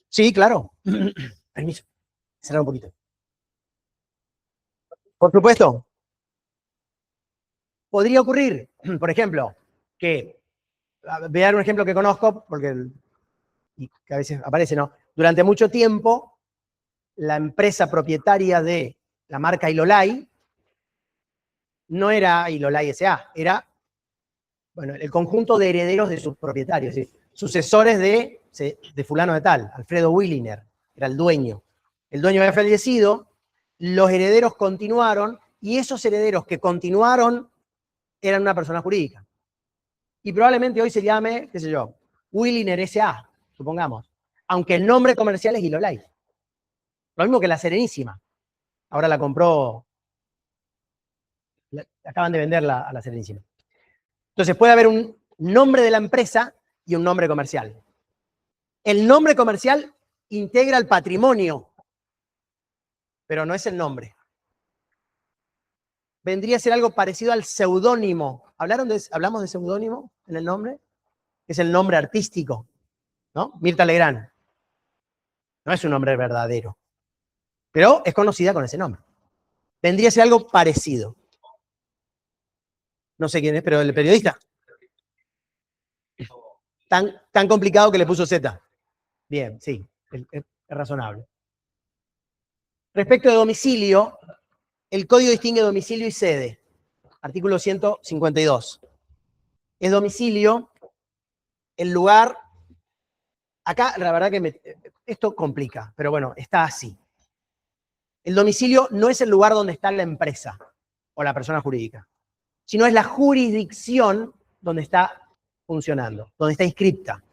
Sí, claro. Permiso. Cerrar un poquito. Por supuesto. Podría ocurrir, por ejemplo, que, voy a dar un ejemplo que conozco, porque y que a veces aparece, ¿no? Durante mucho tiempo, la empresa propietaria de la marca Ilolai no era Ilolai S.A., era, bueno, el conjunto de herederos de sus propietarios, ¿sí? Sucesores de fulano de tal, Alfredo Williner, era el dueño. El dueño había fallecido, los herederos continuaron, y esos herederos que continuaron eran una persona jurídica. Y probablemente hoy se llame, qué sé yo, Williner S.A., supongamos. Aunque el nombre comercial es Ilolai. Lo mismo que la Serenísima. Ahora la compró, acaban de venderla a la Serenísima. Entonces puede haber un nombre de la empresa y un nombre comercial. El nombre comercial integra el patrimonio, pero no es el nombre. Vendría a ser algo parecido al seudónimo. ¿Hablamos de seudónimo en el nombre? Es el nombre artístico, ¿no? Mirta Legrand. No es un nombre verdadero, pero es conocida con ese nombre. Vendría a ser algo parecido. No sé quién es, pero el periodista. Tan complicado que le puso Z. Bien, sí, es razonable. Respecto de domicilio, el código distingue domicilio y sede. Artículo 152. Es domicilio el lugar. Acá, la verdad que esto complica, pero bueno, está así. El domicilio no es el lugar donde está la empresa o la persona jurídica, sino es la jurisdicción donde está funcionando, donde está inscripta.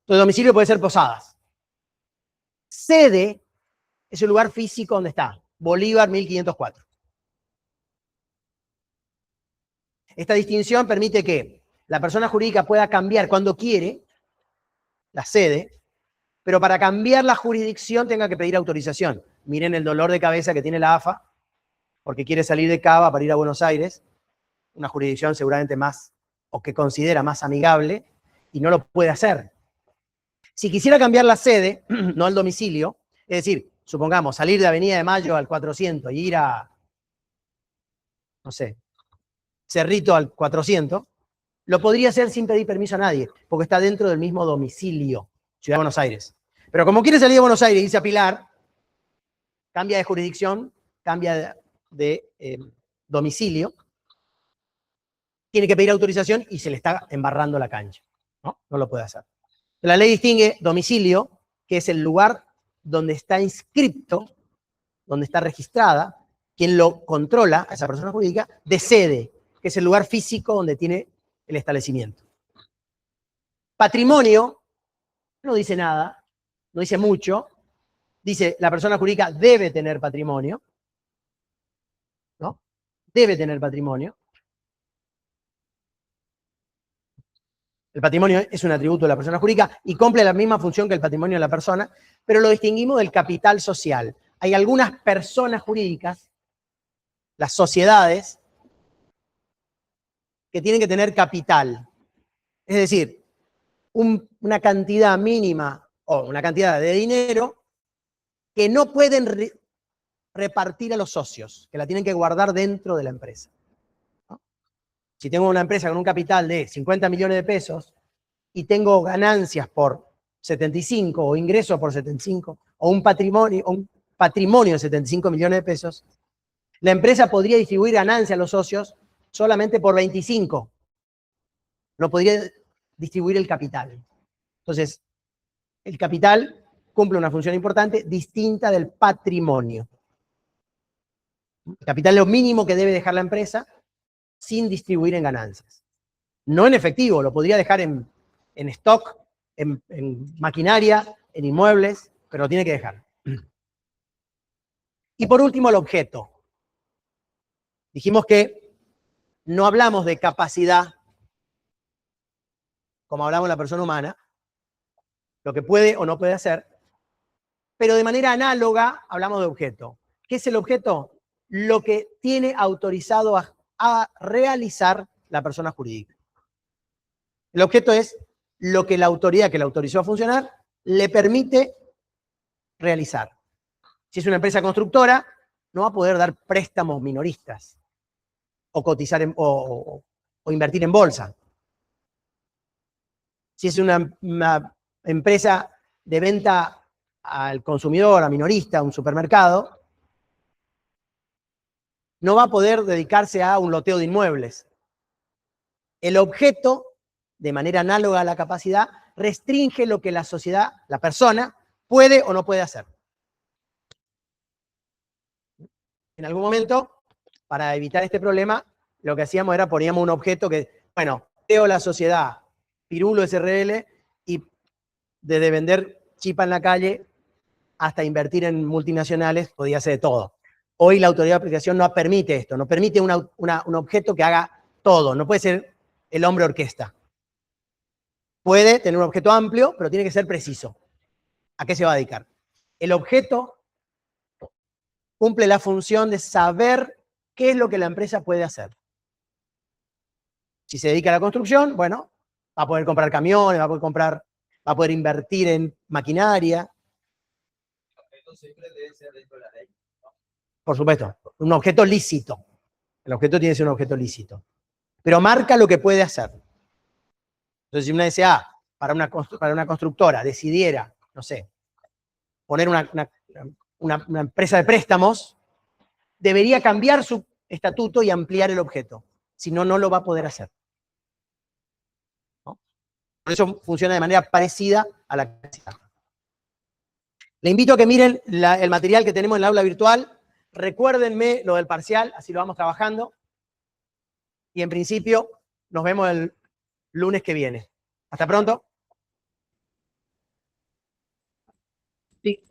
Entonces, domicilio puede ser Posadas. Sede es el lugar físico donde está. Bolívar 1504. Esta distinción permite que la persona jurídica pueda cambiar cuando quiere la sede, pero para cambiar la jurisdicción tenga que pedir autorización. Miren el dolor de cabeza que tiene la AFA, porque quiere salir de Cava para ir a Buenos Aires, una jurisdicción seguramente más, o que considera más amigable, y no lo puede hacer. Si quisiera cambiar la sede, no el domicilio, es decir, supongamos, salir de Avenida de Mayo al 400 y ir a, no sé, Cerrito al 400, lo podría hacer sin pedir permiso a nadie, porque está dentro del mismo domicilio, Ciudad de Buenos Aires. Pero como quiere salir de Buenos Aires y irse a Pilar, cambia de jurisdicción, cambia de domicilio, tiene que pedir autorización y se le está embarrando la cancha. No lo puede hacer. La ley distingue domicilio, que es el lugar donde está inscripto, donde está registrada, quien lo controla, a esa persona jurídica, de sede, que es el lugar físico donde tiene el establecimiento. Patrimonio no dice nada, no dice mucho, dice la persona jurídica debe tener patrimonio, ¿no? Debe tener patrimonio. El patrimonio es un atributo de la persona jurídica y cumple la misma función que el patrimonio de la persona, pero lo distinguimos del capital social. Hay algunas personas jurídicas, las sociedades, que tienen que tener capital. Es decir, una cantidad mínima o una cantidad de dinero que no pueden repartir a los socios, que la tienen que guardar dentro de la empresa, ¿no? Si tengo una empresa con un capital de 50 millones de pesos y tengo ganancias por 75 o ingresos por 75 o un patrimonio de 75 millones de pesos, la empresa podría distribuir ganancias a los socios solamente por 25. No podría distribuir el capital. Entonces, el capital cumple una función importante distinta del patrimonio. El capital es lo mínimo que debe dejar la empresa sin distribuir en ganancias. No en efectivo, lo podría dejar en stock, en maquinaria, en inmuebles, pero lo tiene que dejar. Y por último, el objeto. Dijimos que no hablamos de capacidad, como hablamos de la persona humana, lo que puede o no puede hacer, pero de manera análoga hablamos de objeto. ¿Qué es el objeto? Lo que tiene autorizado a realizar la persona jurídica. El objeto es lo que la autoridad que la autorizó a funcionar le permite realizar. Si es una empresa constructora, no va a poder dar préstamos minoristas o cotizar o invertir en bolsa. Si es una empresa de venta al consumidor, a minorista, a un supermercado, no va a poder dedicarse a un loteo de inmuebles. El objeto, de manera análoga a la capacidad, restringe lo que la sociedad, la persona, puede o no puede hacer. En algún momento, para evitar este problema, lo que hacíamos era poníamos un objeto que, bueno, creo la sociedad Pirulo SRL y desde vender chipa en la calle hasta invertir en multinacionales podía hacer de todo. Hoy la autoridad de aplicación no permite esto, no permite un objeto que haga todo, no puede ser el hombre orquesta. Puede tener un objeto amplio, pero tiene que ser preciso. ¿A qué se va a dedicar? El objeto cumple la función de saber qué es lo que la empresa puede hacer. Si se dedica a la construcción, bueno, va a poder comprar camiones, va a poder invertir en maquinaria. Esto siempre debe ser dentro de la ley. Por supuesto, un objeto lícito. El objeto tiene que ser un objeto lícito. Pero marca lo que puede hacer. Entonces, si una SA para una constructora decidiera, no sé, poner una empresa de préstamos, debería cambiar su estatuto y ampliar el objeto. Si no, no lo va a poder hacer. ¿No? Por eso funciona de manera parecida a la capacidad. Le invito a que miren el material que tenemos en la aula virtual. Recuérdenme lo del parcial, así lo vamos trabajando. Y en principio, nos vemos el lunes que viene. Hasta pronto. Sí.